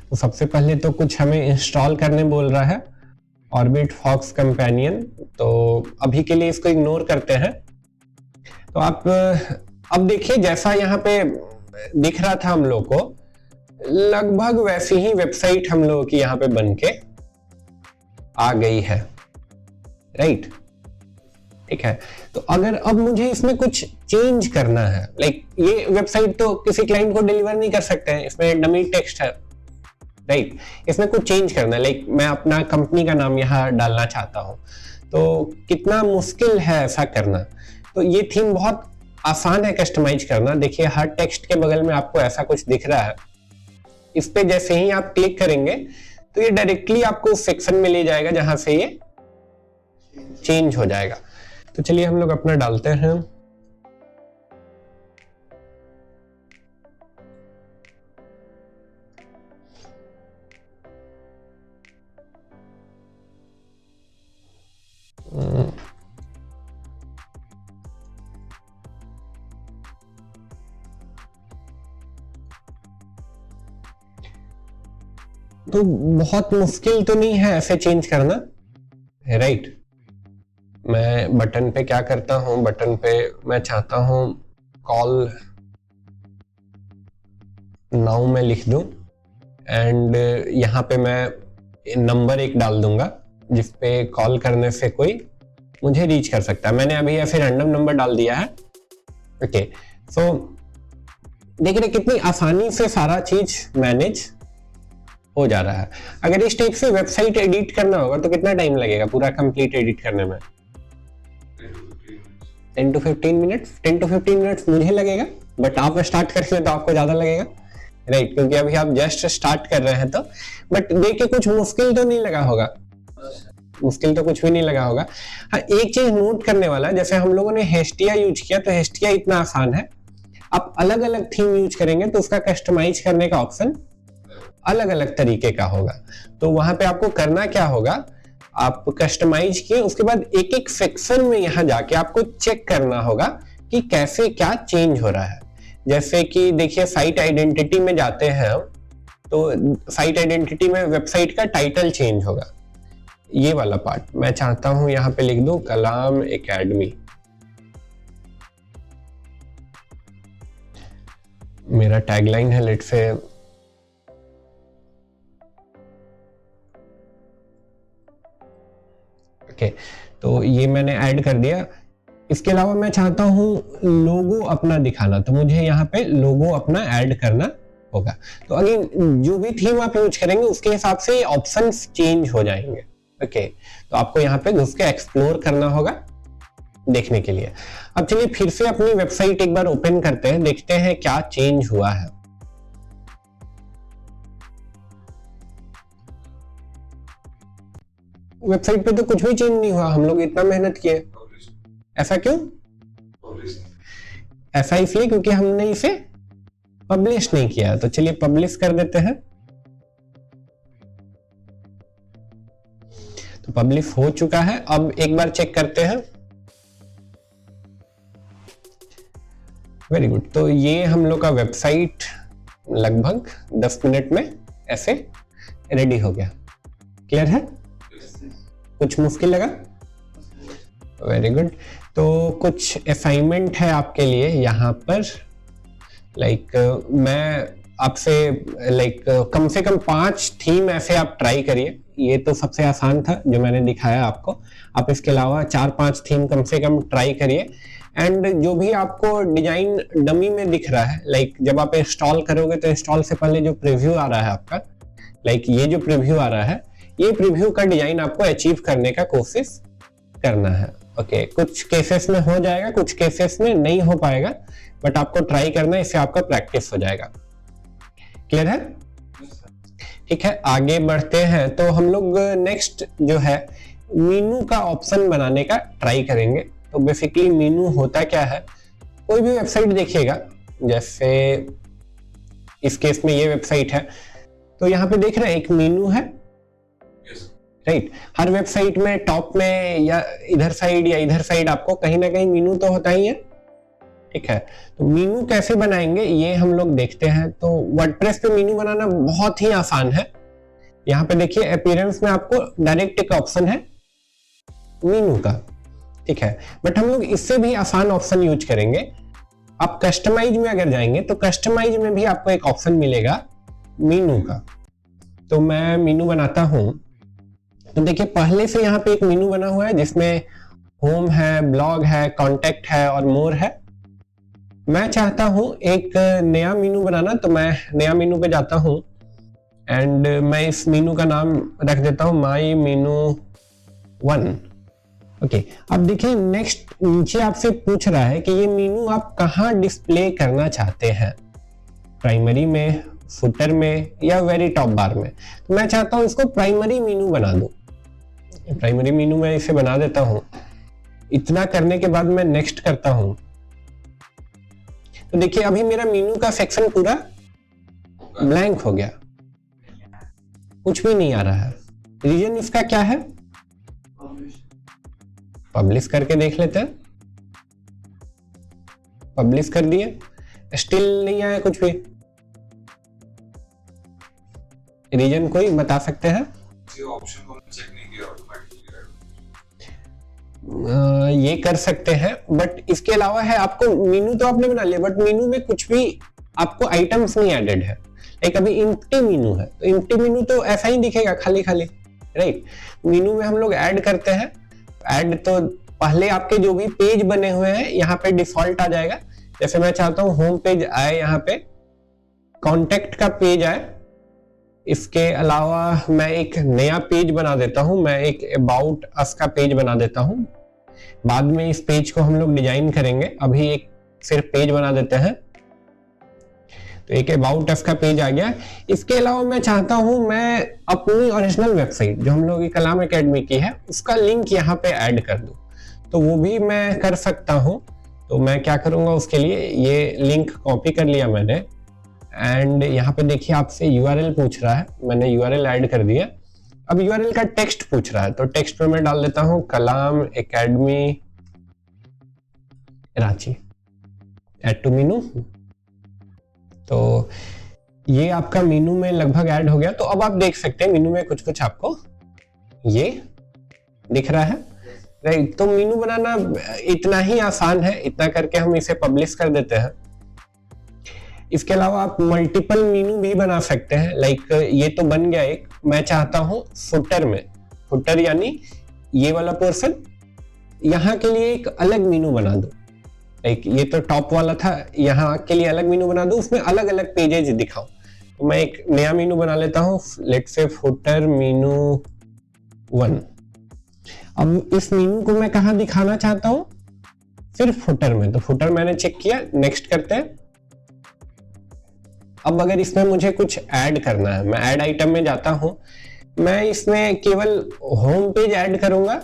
Speaker 1: तो सबसे पहले तो कुछ हमें इंस्टॉल करने बोल रहा है, ऑर्बिट फॉक्स कंपेनियन। तो अभी के लिए इसको इग्नोर करते हैं। तो आप अब देखिए जैसा यहाँ पे दिख रहा था हम लोग को, लगभग वैसी ही वेबसाइट हम लोगों की यहाँ पे बन के आ गई है, राइट, ठीक है। तो अगर अब मुझे इसमें कुछ चेंज करना है, लाइक ये वेबसाइट तो किसी क्लाइंट को डिलीवर नहीं कर सकते हैं, इसमें डमी टेक्स्ट है, राइट। इसमें कुछ चेंज करना है, लाइक मैं अपना कंपनी का नाम यहाँ डालना चाहता हूँ। तो कितना मुश्किल है ऐसा करना। तो ये थीम बहुत आसान है कस्टमाइज करना। देखिए हर टेक्स्ट के बगल में आपको ऐसा कुछ दिख रहा है। इस पे जैसे ही आप क्लिक करेंगे तो ये डायरेक्टली आपको उस सेक्शन में ले जाएगा जहां से ये चेंज हो जाएगा। तो चलिए हम लोग अपना डालते हैं। तो बहुत मुश्किल तो नहीं है ऐसे चेंज करना, राइट। मैं बटन पे क्या करता हूं, बटन पे मैं चाहता हूं कॉल नाउ में लिख दूं, एंड यहाँ पे मैं नंबर एक डाल दूंगा जिसपे कॉल करने से कोई मुझे रीच कर सकता है। मैंने अभी ऐसे रैंडम नंबर डाल दिया है। ओके, सो देख रहे कितनी आसानी से सारा चीज मैनेज हो जा रहा है। अगर इस टाइप से वेबसाइट एडिट करना होगा तो कितना टाइम लगेगा पूरा कंप्लीट एडिट करने में? 10 to 15 मिनट्स। 10 to 15 मिनट्स मुझे लगेगा, बट आप स्टार्ट करेंगे तो आपको ज्यादा लगेगा, राइट? क्योंकि अभी आप जस्ट स्टार्ट कर रहे हैं तो। बट देखिए कुछ मुश्किल तो नहीं लगा होगा, मुश्किल तो कुछ भी नहीं लगा होगा। हाँ, एक चीज नोट करने वाला, जैसे हम लोगों ने हेस्टिया यूज किया तो हेस्टिया इतना आसान है। आप अलग अलग थीम यूज करेंगे तो उसका कस्टमाइज करने का ऑप्शन अलग अलग तरीके का होगा। तो वहां पे आपको करना क्या होगा, आप कस्टमाइज किए, उसके बाद एक एक सेक्शन में यहाँ जाके आपको चेक करना होगा कि कैसे क्या चेंज हो रहा है। जैसे कि देखिए साइट आइडेंटिटी में जाते हैं हम, तो साइट आइडेंटिटी में वेबसाइट का टाइटल चेंज होगा। ये वाला पार्ट मैं चाहता हूं यहाँ पे लिख दूं कलाम एकेडमी। मेरा टैगलाइन है लेट से ओके, तो ये मैंने ऐड कर दिया। इसके अलावा मैं चाहता हूं लोगो अपना दिखाना, तो मुझे यहाँ पे लोगो अपना ऐड करना होगा। तो अगेन जो भी थीम आप यूज करेंगे उसके हिसाब से ये ऑप्शंस चेंज हो जाएंगे। ओके, तो आपको यहाँ पे घुस के एक्सप्लोर करना होगा देखने के लिए। अब चलिए फिर से अपनी वेबसाइट एक बार ओपन करते हैं, देखते हैं क्या चेंज हुआ है। वेबसाइट पे तो कुछ भी चेंज नहीं हुआ, हम लोग इतना मेहनत किए। ऐसा क्यों? ऐसा इसलिए क्योंकि हमने इसे पब्लिश नहीं किया। तो चलिए पब्लिश कर देते हैं। तो पब्लिश हो चुका है। अब एक बार चेक करते हैं। Very good. तो ये हम लोग का वेबसाइट लगभग 10 मिनट में ऐसे रेडी हो गया। क्लियर है? कुछ मुश्किल लगा? Very good. तो कुछ असाइनमेंट है आपके लिए यहाँ पर। मैं आपसे कम से कम 5 थीम ऐसे आप ट्राई करिए। ये तो सबसे आसान था जो मैंने दिखाया आपको। आप इसके अलावा 4-5 थीम कम से कम ट्राई करिए। एंड जो भी आपको डिजाइन डमी में दिख रहा है, जब आप इंस्टॉल करोगे तो इंस्टॉल से पहले जो प्रीव्यू आ रहा है आपका, ये जो प्रीव्यू आ रहा है, ये प्रीव्यू का डिजाइन आपको अचीव करने का कोशिश करना है। ओके, कुछ केसेस में हो जाएगा, कुछ केसेस में नहीं हो पाएगा, बट आपको ट्राई करना है, इससे आपका प्रैक्टिस हो जाएगा। क्लियर है? ठीक है, आगे बढ़ते हैं। तो हम लोग नेक्स्ट जो है मेनू का ऑप्शन बनाने का ट्राई करेंगे। तो बेसिकली मेनू होता क्या है, कोई भी वेबसाइट देखिएगा, जैसे इस केस में ये वेबसाइट है, तो यहाँ पे देख रहे हैं एक मेनू है, राइट? हर वेबसाइट में टॉप में या इधर साइड आपको कहीं ना कहीं मेनू तो होता ही है। ठीक है, तो मेनू कैसे बनाएंगे ये हम लोग देखते हैं। तो वर्डप्रेस पे मेनू बनाना बहुत ही आसान है। यहाँ पे देखिए अपीयरेंस में आपको डायरेक्ट एक ऑप्शन है मेनू का। ठीक है, बट हम लोग इससे भी आसान ऑप्शन यूज करेंगे। आप कस्टमाइज में अगर जाएंगे तो कस्टमाइज में भी आपको एक ऑप्शन मिलेगा मेनू का। तो मैं मेनू बनाता हूं। तो देखिए पहले से यहाँ पे एक मेनू बना हुआ है जिसमें होम है, ब्लॉग है, कॉन्टेक्ट है और मोर है। मैं चाहता हूं एक नया मेनू बनाना, तो मैं नया मेनू पे जाता हूं एंड मैं इस मेनू का नाम रख देता हूं माई मेनू 1। ओके, अब देखिए नेक्स्ट नीचे आपसे पूछ रहा है कि ये मेनू आप कहाँ डिस्प्ले करना चाहते हैं, प्राइमरी में, फुटर में या वेरी टॉप बार में। तो मैं चाहता हूं इसको प्राइमरी मेनू बना दूं। प्राइमरी मेनू में इसे बना देता हूं। इतना करने के बाद मैं नेक्स्ट करता हूं। तो देखिए अभी मेरा मेनू का सेक्शन पूरा ब्लैंक हो गया, कुछ भी नहीं आ रहा है। रीजन इसका क्या है, पब्लिश करके देख लेते हैं। पब्लिश कर दिए, स्टिल नहीं आया कुछ भी। रीजन कोई बता सकते हैं?
Speaker 2: ये ऑप्शन को चेक नहीं किया ऑटोमेटिकली।
Speaker 1: ये कर सकते हैं, बट इसके अलावा है आपको मेनू तो आपने बना लिया, बट मेनू में कुछ भी आपको आइटम्स नहीं एडेड है। अभी इम्प्टी मेनू है, तो इम्प्टी मेनू तो ऐसा ही दिखेगा, खाली खाली, राइट? मेनू में हम लोग ऐड करते हैं। ऐड तो पहले आपके जो भी पेज बने हुए हैं यहाँ पे डिफॉल्ट आ जाएगा। जैसे मैं चाहता हूँ होम पेज आए, यहाँ पे कॉन्टेक्ट का पेज आए, इसके अलावा मैं एक नया पेज बना देता हूं, मैं एक अबाउट अस का पेज बना देता हूं। बाद में इस पेज को हम लोग डिजाइन करेंगे, अभी एक सिर्फ पेज बना देते हैं। तो एक अबाउट अस का पेज आ गया। इसके अलावा मैं चाहता हूं मैं अपनी ओरिजिनल वेबसाइट जो हम लोग की कलाम एकेडमी की है उसका लिंक यहाँ पे ऐड कर दूं, तो वो भी मैं कर सकता हूं। तो मैं क्या करूंगा उसके लिए, ये लिंक कॉपी कर लिया मैंने एंड यहाँ पे देखिए आपसे URL पूछ रहा है, मैंने URL ऐड कर दिया। अब URL का टेक्स्ट पूछ रहा है, तो टेक्स्ट में मैं डाल देता हूँ Kalam academy Ranchi add to menu. तो ये आपका मीनू में लगभग ऐड हो गया। तो अब आप देख सकते हैं मीनू में कुछ कुछ आपको ये दिख रहा है, राइट। तो मीनू बनाना इतना ही आसान है, इतना करके हम इसे पब्लिश कर देते हैं। इसके अलावा आप मल्टीपल मीनू भी बना सकते हैं, लाइक ये तो बन गया एक। मैं चाहता हूं फुटर में, फुटर यानी ये वाला पोर्शन, यहाँ के लिए एक अलग मीनू बना दो। लाइक ये तो टॉप वाला था, यहाँ के लिए अलग मीनू बना दो, उसमें अलग अलग पेजेज दिखाओ। तो मैं एक नया मीनू बना लेता हूँ, लेट्स से फुटर मीनू 1। अब इस मीनू को मैं कहाँ दिखाना चाहता हूँ, सिर्फ फुटर में। तो फुटर मैंने चेक किया, नेक्स्ट करते हैं। अब अगर इसमें मुझे कुछ ऐड करना है, मैं ऐड आइटम में जाता हूं, मैं इसमें केवल होम पेज ऐड करूंगा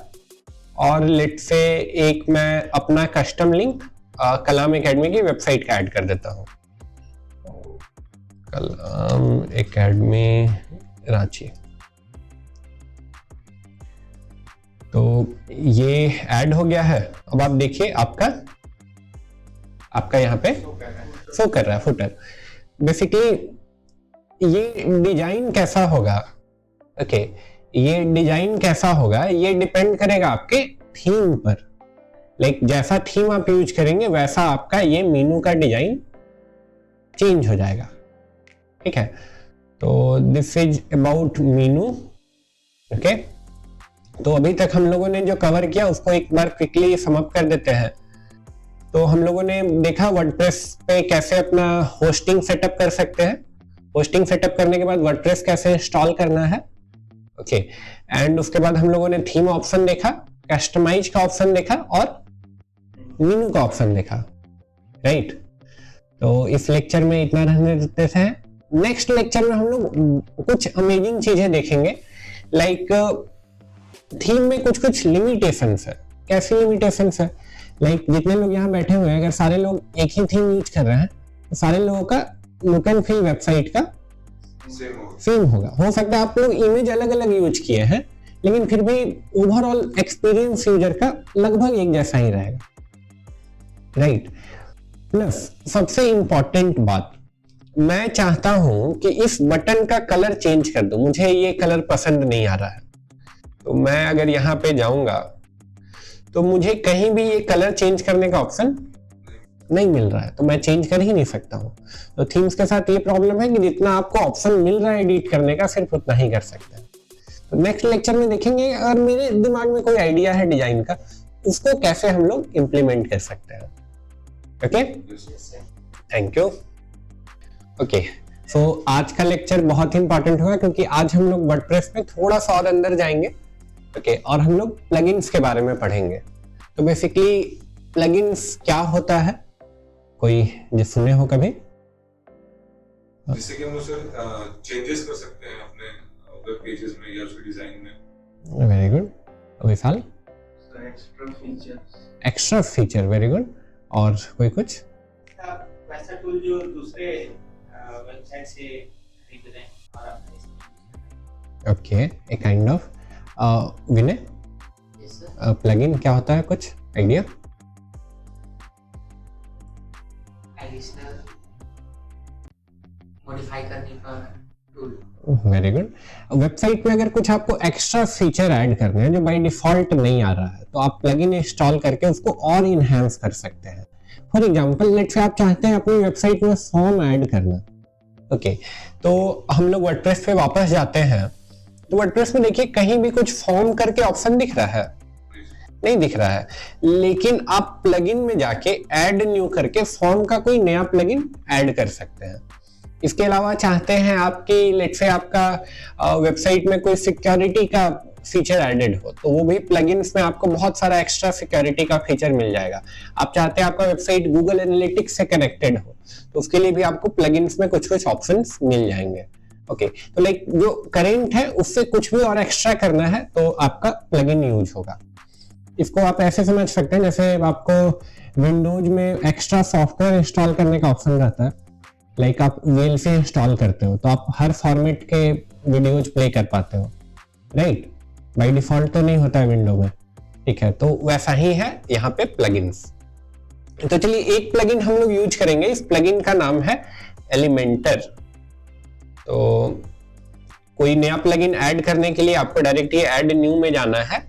Speaker 1: और लेट से एक मैं अपना कस्टम लिंक कलाम एकेडमी की वेबसाइट का ऐड कर देता हूं, कलाम एकेडमी रांची। तो ये ऐड हो गया है। अब आप देखिए आपका यहाँ पे शो कर रहा है फुटर। बेसिकली ये डिजाइन कैसा होगा, ओके, ये डिजाइन कैसा होगा ये डिपेंड करेगा आपके थीम पर। लाइक जैसा थीम आप यूज करेंगे वैसा आपका ये मीनू का डिजाइन चेंज हो जाएगा, ठीक है। तो this is about Meenu, okay. तो अभी तक हम लोगों ने जो कवर किया उसको एक बार क्विकली सम अप कर देते हैं। तो हम लोगों ने देखा वर्डप्रेस पे कैसे अपना होस्टिंग सेटअप कर सकते हैं, होस्टिंग सेटअप करने के बाद वर्डप्रेस कैसे इंस्टॉल करना है, ओके। एंड उसके बाद हम लोगों ने थीम ऑप्शन देखा, कस्टमाइज का ऑप्शन देखा और मीनू का ऑप्शन देखा, राइट। तो इस लेक्चर में इतना रहने देते हैं। नेक्स्ट लेक्चर में हम लोग कुछ अमेजिंग चीजें देखेंगे, लाइक थीम में कुछ कुछ लिमिटेशंस है। कैसी लिमिटेशंस है, लाइक जितने लोग यहाँ बैठे हुए हैं अगर सारे लोग एक ही थीम यूज कर रहे हैं तो सारे लोगों का लुक एंड फील वेबसाइट का सेम होगा। हो सकता है आप लोग इमेज अलग अलग यूज किए हैं लेकिन फिर भी ओवरऑल एक्सपीरियंस यूजर का लगभग एक जैसा ही रहेगा, राइट। प्लस सबसे इंपॉर्टेंट बात, मैं चाहता हूं कि इस बटन का कलर चेंज कर दो, मुझे ये कलर पसंद नहीं आ रहा है। तो मैं अगर यहाँ पे जाऊंगा तो मुझे कहीं भी ये कलर चेंज करने का ऑप्शन नहीं मिल रहा है, तो मैं चेंज कर ही नहीं सकता हूँ। तो थीम्स के साथ ये प्रॉब्लम है कि जितना आपको ऑप्शन मिल रहा है एडिट करने का सिर्फ उतना ही कर सकते हैं। तो नेक्स्ट लेक्चर में देखेंगे और मेरे दिमाग में कोई आइडिया है डिजाइन का, उसको कैसे हम लोग इम्प्लीमेंट कर सकते हैं, ओके। Thank you. ओके, सो आज का लेक्चर बहुत ही इंपॉर्टेंट होगा क्योंकि आज हम लोग वर्डप्रेस में थोड़ा सा और अंदर जाएंगे, ओके, और हम लोग प्लगइन्स के बारे में पढ़ेंगे। तो बेसिकली प्लगइन्स क्या होता है, कोई जो सुने हो कभी?
Speaker 2: जिससे कि हम सर चेंजेस कर सकते हैं अपने वेब पेजेस में या उसके डिजाइन में।
Speaker 1: Very good Vishal. Extra feature, very good. और कोई कुछ
Speaker 3: वैसा टूल जो दूसरे वेबसाइट से खरीद रहे हैं और अपने
Speaker 1: okay, A kind of Vinay plugin क्या होता है, कुछ आइडिया?
Speaker 4: एडिशनल मॉडिफाई करने का टूल।
Speaker 1: Very good. वेबसाइट में अगर कुछ आपको एक्स्ट्रा फीचर ऐड करने हैं जो बाय डिफॉल्ट नहीं आ रहा है तो आप प्लगइन इंस्टॉल करके उसको और इनहेंस कर सकते हैं। फॉर एग्जांपल लेट्स से आप चाहते हैं अपनी वेबसाइट में फॉर्म ऐड करना, ओके। तो हम लोग वर्डप्रेस पे वापस जाते हैं तो वर्डप्रेस में देखिए कहीं भी कुछ फॉर्म करके ऑप्शन दिख रहा है? नहीं दिख रहा है। लेकिन आप प्लगइन में जाके ऐड न्यू करके फॉर्म का कोई नया प्लगइन ऐड कर सकते हैं। इसके अलावा चाहते हैं आपकी लेट्स से आपका वेबसाइट में कोई सिक्योरिटी का फीचर एडेड हो, तो वो भी प्लगइन्स में आपको बहुत सारा एक्स्ट्रा सिक्योरिटी का फीचर मिल जाएगा। आप चाहते हैं आपका वेबसाइट गूगल एनालिटिक्स से कनेक्टेड हो, तो उसके लिए भी आपको प्लगइन्स में कुछ कुछ ऑप्शंस मिल जाएंगे। ओके, तो लाइक जो करेंट है उससे कुछ भी और एक्स्ट्रा करना है तो आपका प्लगइन यूज होगा। इसको आप ऐसे समझ सकते हैं जैसे आपको विंडोज में एक्स्ट्रा सॉफ्टवेयर इंस्टॉल करने का ऑप्शन रहता है, लाइक आप वेल से इंस्टॉल करते हो तो आप हर फॉर्मेट के वीडियोज प्ले कर पाते हो, राइट? बाय डिफॉल्ट तो नहीं होता है विंडो में, ठीक है? तो वैसा ही है यहाँ पे प्लगइन्स। तो चलिए एक प्लगइन हम लोग यूज करेंगे, इस प्लगइन का नाम है एलिमेंटर। तो कोई नया प्लगइन ऐड करने के लिए आपको डायरेक्ट ये ऐड न्यू में जाना है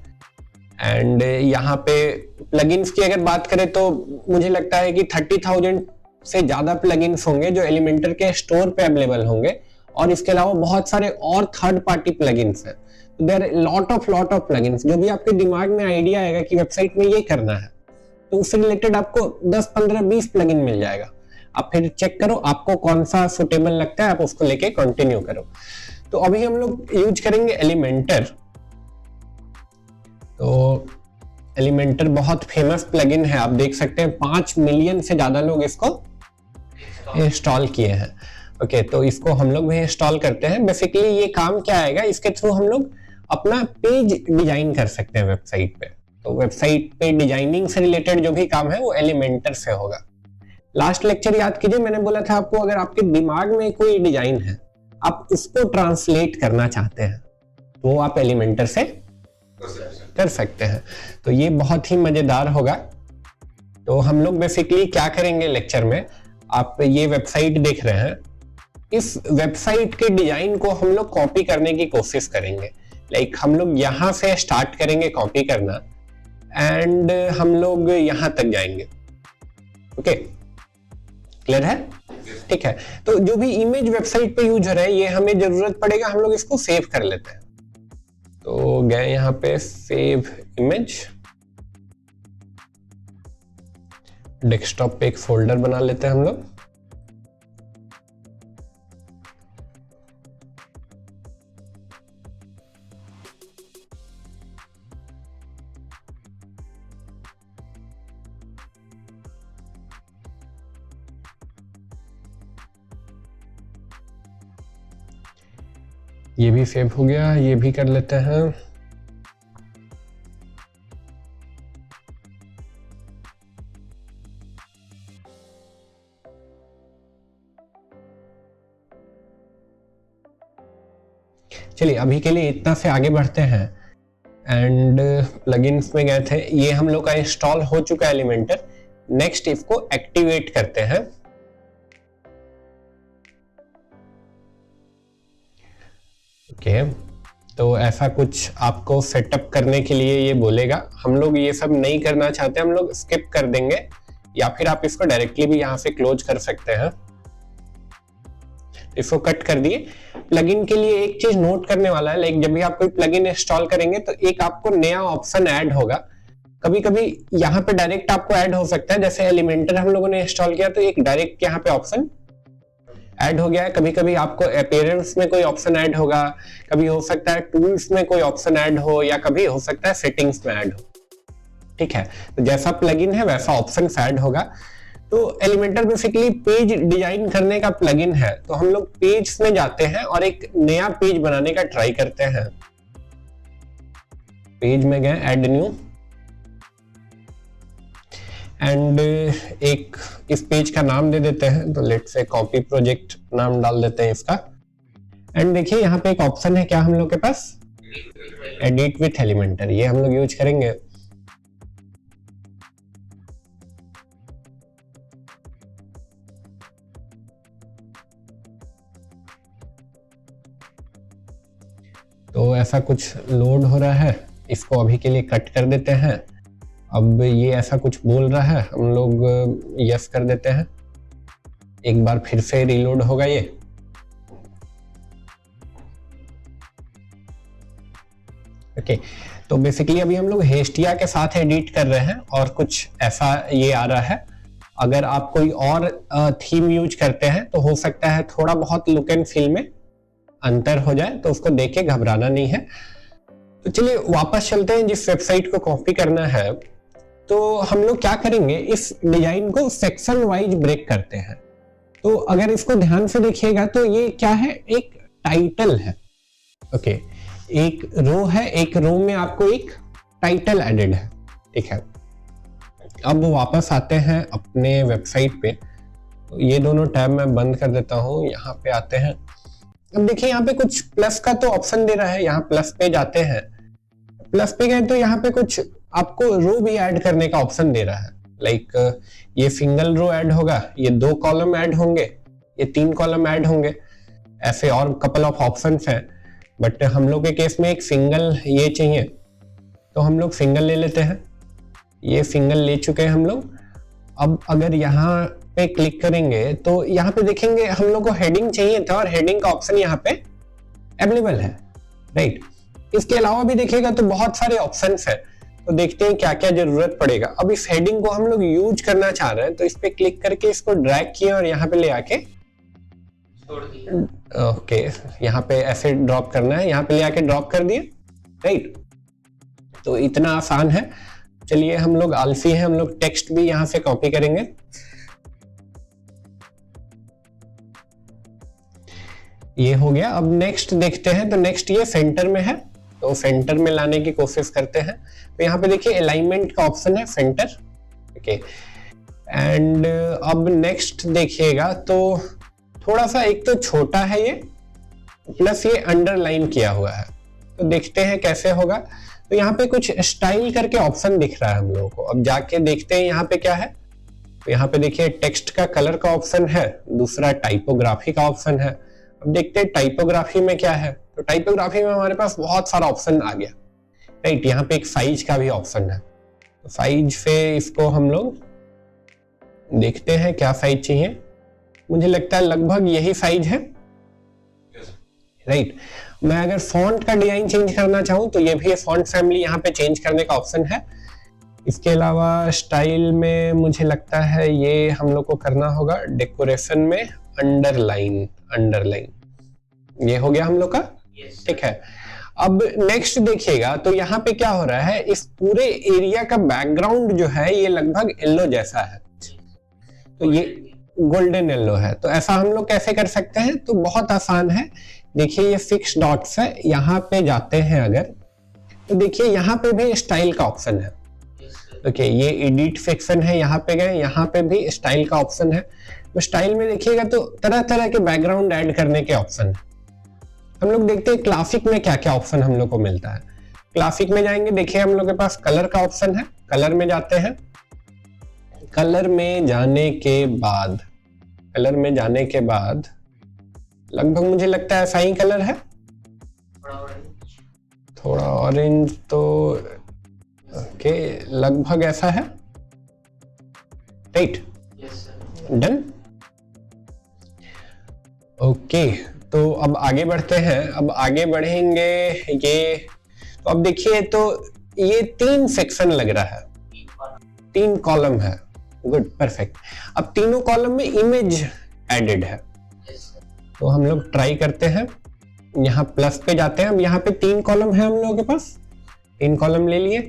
Speaker 1: एंड यहाँ पे प्लगइन्स की अगर बात करें तो मुझे लगता है कि 30,000 से ज्यादा प्लगइन्स होंगे जो एलिमेंटर के स्टोर पे अवेलेबल होंगे, और इसके अलावा बहुत सारे और थर्ड पार्टी प्लगइन्स हैं। There lot of plugins. जो भी आपके दिमाग में आइडिया आएगा कि वेबसाइट में ये करना है तो उससे रिलेटेड आपको 10, 15, 20 प्लगइन मिल जाएगा। आप फिर चेक करो आपको कौन सा सुटेबल लगता है, आप उसको लेके कंटिन्यू करो। तो अभी हम लोग यूज करेंगे एलिमेंटर। तो एलिमेंटर बहुत फेमस प्लगइन है, आप देख सकते हैं 5 मिलियन से ज्यादा लोग इसको इंस्टॉल किए हैं। ओके, तो इसको हम लोग भी इंस्टॉल करते हैं। बेसिकली ये काम क्या आएगा, इसके थ्रू हम लोग अपना पेज डिजाइन कर सकते हैं वेबसाइट पे। तो वेबसाइट पे डिजाइनिंग से रिलेटेड जो भी काम है वो एलिमेंटर से होगा। लास्ट लेक्चर याद कीजिए, मैंने बोला था आपको अगर आपके दिमाग में कोई डिजाइन है, आप उसको ट्रांसलेट करना चाहते हैं तो वो आप एलिमेंटर से कर सकते हैं। तो ये बहुत ही मजेदार होगा। तो हम लोग बेसिकली क्या करेंगे लेक्चर में, आप ये वेबसाइट देख रहे हैं, इस वेबसाइट के डिजाइन को हम लोग कॉपी करने की कोशिश करेंगे। लाइक हम लोग यहां से स्टार्ट करेंगे कॉपी करना एंड हम लोग यहां तक जाएंगे। ओके, क्लियर है? ठीक है। तो जो भी इमेज वेबसाइट पे यूज हो रहा है ये हमें जरूरत पड़ेगा, हम लोग इसको सेव कर लेते हैं। तो गए यहाँ पे सेव इमेज, डेस्कटॉप पे एक फोल्डर बना लेते हैं हम लोग। ये भी सेव हो गया, ये भी कर लेते हैं। चलिए अभी के लिए इतना से आगे बढ़ते हैं एंड प्लगइन्स में गए थे, ये हम लोग का इंस्टॉल हो चुका है एलिमेंटर। नेक्स्ट इसको एक्टिवेट करते हैं। ओके, तो ऐसा कुछ आपको सेटअप करने के लिए ये बोलेगा। हम लोग ये सब नहीं करना चाहते, हम लोग स्किप कर देंगे या फिर आप इसको डायरेक्टली भी यहाँ से क्लोज कर सकते हैं। इसको कट कर दिए। प्लगइन के लिए एक चीज नोट करने वाला है, लाइक जब भी आप कोई प्लगइन इंस्टॉल करेंगे तो एक आपको नया ऑप्शन ऐड होगा। कभी कभी यहाँ पे डायरेक्ट आपको ऐड हो सकता है, जैसे एलिमेंटर हम लोगों ने इंस्टॉल किया तो एक डायरेक्ट यहाँ पे ऑप्शन ऐड हो गया है। कभी कभी आपको अपीयरेंस में कोई ऑप्शन ऐड होगा, कभी हो सकता है टूल्स में कोई ऑप्शन ऐड हो, या कभी हो सकता है सेटिंग्स में ऐड हो। ठीक है, तो जैसा प्लगइन है वैसा ऑप्शन ऐड होगा। तो एलिमेंटर बेसिकली पेज डिजाइन करने का प्लगइन है। तो हम लोग पेज में जाते हैं और एक नया पेज बनाने का ट्राई करते हैं। पेज में गए, ऐड न्यू, एंड एक इस पेज का नाम दे देते हैं। तो लेट्स से कॉपी प्रोजेक्ट नाम डाल देते हैं इसका। एंड देखिए यहाँ पे एक ऑप्शन है क्या हम लोग के पास, एडिट विथ एलिमेंटर। ये हम लोग यूज करेंगे। तो ऐसा कुछ लोड हो रहा है, इसको अभी के लिए कट कर देते हैं। अब ये ऐसा कुछ बोल रहा है, हम लोग यस कर देते हैं। एक बार फिर से रीलोड होगा ये। ओके, तो बेसिकली अभी हम लोग हेस्टिया के साथ एडिट कर रहे हैं और कुछ ऐसा ये आ रहा है। अगर आप कोई और थीम यूज करते हैं तो हो सकता है थोड़ा बहुत लुक एंड फील में अंतर हो जाए, तो उसको देख के घबराना नहीं है। तो चलिए वापस चलते हैं, जिस वेबसाइट को कॉपी करना है तो हम लोग क्या करेंगे, इस डिजाइन को सेक्शन वाइज ब्रेक करते हैं। तो अगर इसको ध्यान से देखिएगा तो ये क्या है, एक टाइटल है। ओके, एक रो है, एक रो में आपको एक टाइटल एडेड है, ठीक है। अब वापस आते हैं अपने वेबसाइट पे, तो ये दोनों टैब मैं बंद कर देता हूँ। यहाँ पे आते हैं, अब देखिए यहाँ पे कुछ प्लस का तो ऑप्शन दे रहा है, यहाँ प्लस पे जाते हैं, प्लस पे गए तो यहाँ पे कुछ आपको रो भी ऐड करने का ऑप्शन दे रहा है। लाइक ये सिंगल रो ऐड होगा, ये 2 कॉलम ऐड होंगे, ये 3 कॉलम ऐड होंगे, ऐसे और कपल ऑफ ऑप्शंस हैं। बट हम लोग के केस में एक सिंगल ये चाहिए, तो हम लोग सिंगल ले लेते हैं। ये सिंगल ले चुके हैं हम लोग। अब अगर यहाँ पे क्लिक करेंगे तो यहाँ पे देखेंगे हम लोग को हेडिंग चाहिए था और हेडिंग का ऑप्शन यहाँ पे अवेलेबल है, राइट। इसके अलावा भी देखिएगा तो बहुत सारे ऑप्शंस है, तो देखते हैं क्या क्या जरूरत पड़ेगा। अब इस हेडिंग को हम लोग यूज करना चाह रहे हैं, तो इस पे क्लिक करके इसको ड्रैग किया और यहाँ पे ले आके
Speaker 4: छोड़ दिया।
Speaker 1: ओके, यहाँ पे ऐसे ड्रॉप करना है, यहाँ पे ले आके ड्रॉप कर दिया, राइट। तो इतना आसान है। चलिए हम लोग आलसी हैं, हम लोग टेक्स्ट भी यहाँ से कॉपी करेंगे। ये हो गया। अब नेक्स्ट देखते हैं, तो नेक्स्ट ये सेंटर में है, तो सेंटर में लाने की कोशिश करते हैं। तो यहाँ पे देखिए अलाइनमेंट का ऑप्शन है, सेंटर, ओके। एंड अब नेक्स्ट देखिएगा तो थोड़ा सा एक तो छोटा है ये, प्लस ये अंडरलाइन किया हुआ है, तो देखते हैं कैसे होगा। तो यहाँ पे कुछ स्टाइल करके ऑप्शन दिख रहा है हम लोगों को। अब जाके देखते हैं यहाँ पे क्या है। तो यहाँ पे देखिए टेक्स्ट का कलर का ऑप्शन है, दूसरा टाइपोग्राफी का ऑप्शन है। अब देखते हैं टाइपोग्राफी में क्या है। तो टाइपोग्राफी में हमारे पास बहुत सारा ऑप्शन आ गया, राइट। यहाँ पे एक साइज का भी ऑप्शन है, तो साइज से इसको हम लोग देखते हैं क्या साइज चाहिए। मुझे लगता है लगभग यही साइज है, राइट। मैं अगर फॉन्ट का डिजाइन चेंज करना चाहूँ तो ये भी फॉन्ट फैमिली यहाँ पे चेंज करने का ऑप्शन है। इसके अलावा स्टाइल में मुझे लगता है ये हम लोग को करना होगा डेकोरेशन में अंडरलाइन, ये हो गया हम लोग का, ठीक है। अब नेक्स्ट देखिएगा तो यहाँ पे क्या हो रहा है, इस पूरे एरिया का बैकग्राउंड जो है ये लगभग येलो जैसा है, तो ये गोल्डन येलो है। तो ऐसा हम लोग कैसे कर सकते हैं, तो बहुत आसान है। देखिए ये फिक्स डॉट्स है, यहाँ पे जाते हैं अगर, तो देखिए यहाँ पे भी स्टाइल का ऑप्शन है, ओके। ये एडिट सेक्शन है, यहाँ पे गए, यहाँ पे भी स्टाइल का ऑप्शन है। तो स्टाइल में देखिएगा तो तरह तरह के बैकग्राउंड ऐड करने के ऑप्शन है। हम लोग देखते हैं क्लासिक में क्या क्या ऑप्शन हम लोग को मिलता है। क्लासिक में जाएंगे, देखिए हम लोग के पास कलर का ऑप्शन है, कलर में जाते हैं। कलर में जाने के बाद लगभग मुझे लगता है ऐसा ही कलर है, थोड़ा ऑरेंज, तो ओके लगभग ऐसा है, राइट, डन, ओके। तो अब आगे बढ़ते हैं। अब आगे बढ़ेंगे ये, तो अब देखिए तो ये 3 सेक्शन लग रहा है, 3 कॉलम है, गुड, परफेक्ट। अब तीनों कॉलम में इमेज एडेड है, तो हम लोग ट्राई करते हैं। यहाँ प्लस पे जाते हैं। अब यहाँ पे 3 कॉलम है हम लोगों के पास, 3 कॉलम ले लिए,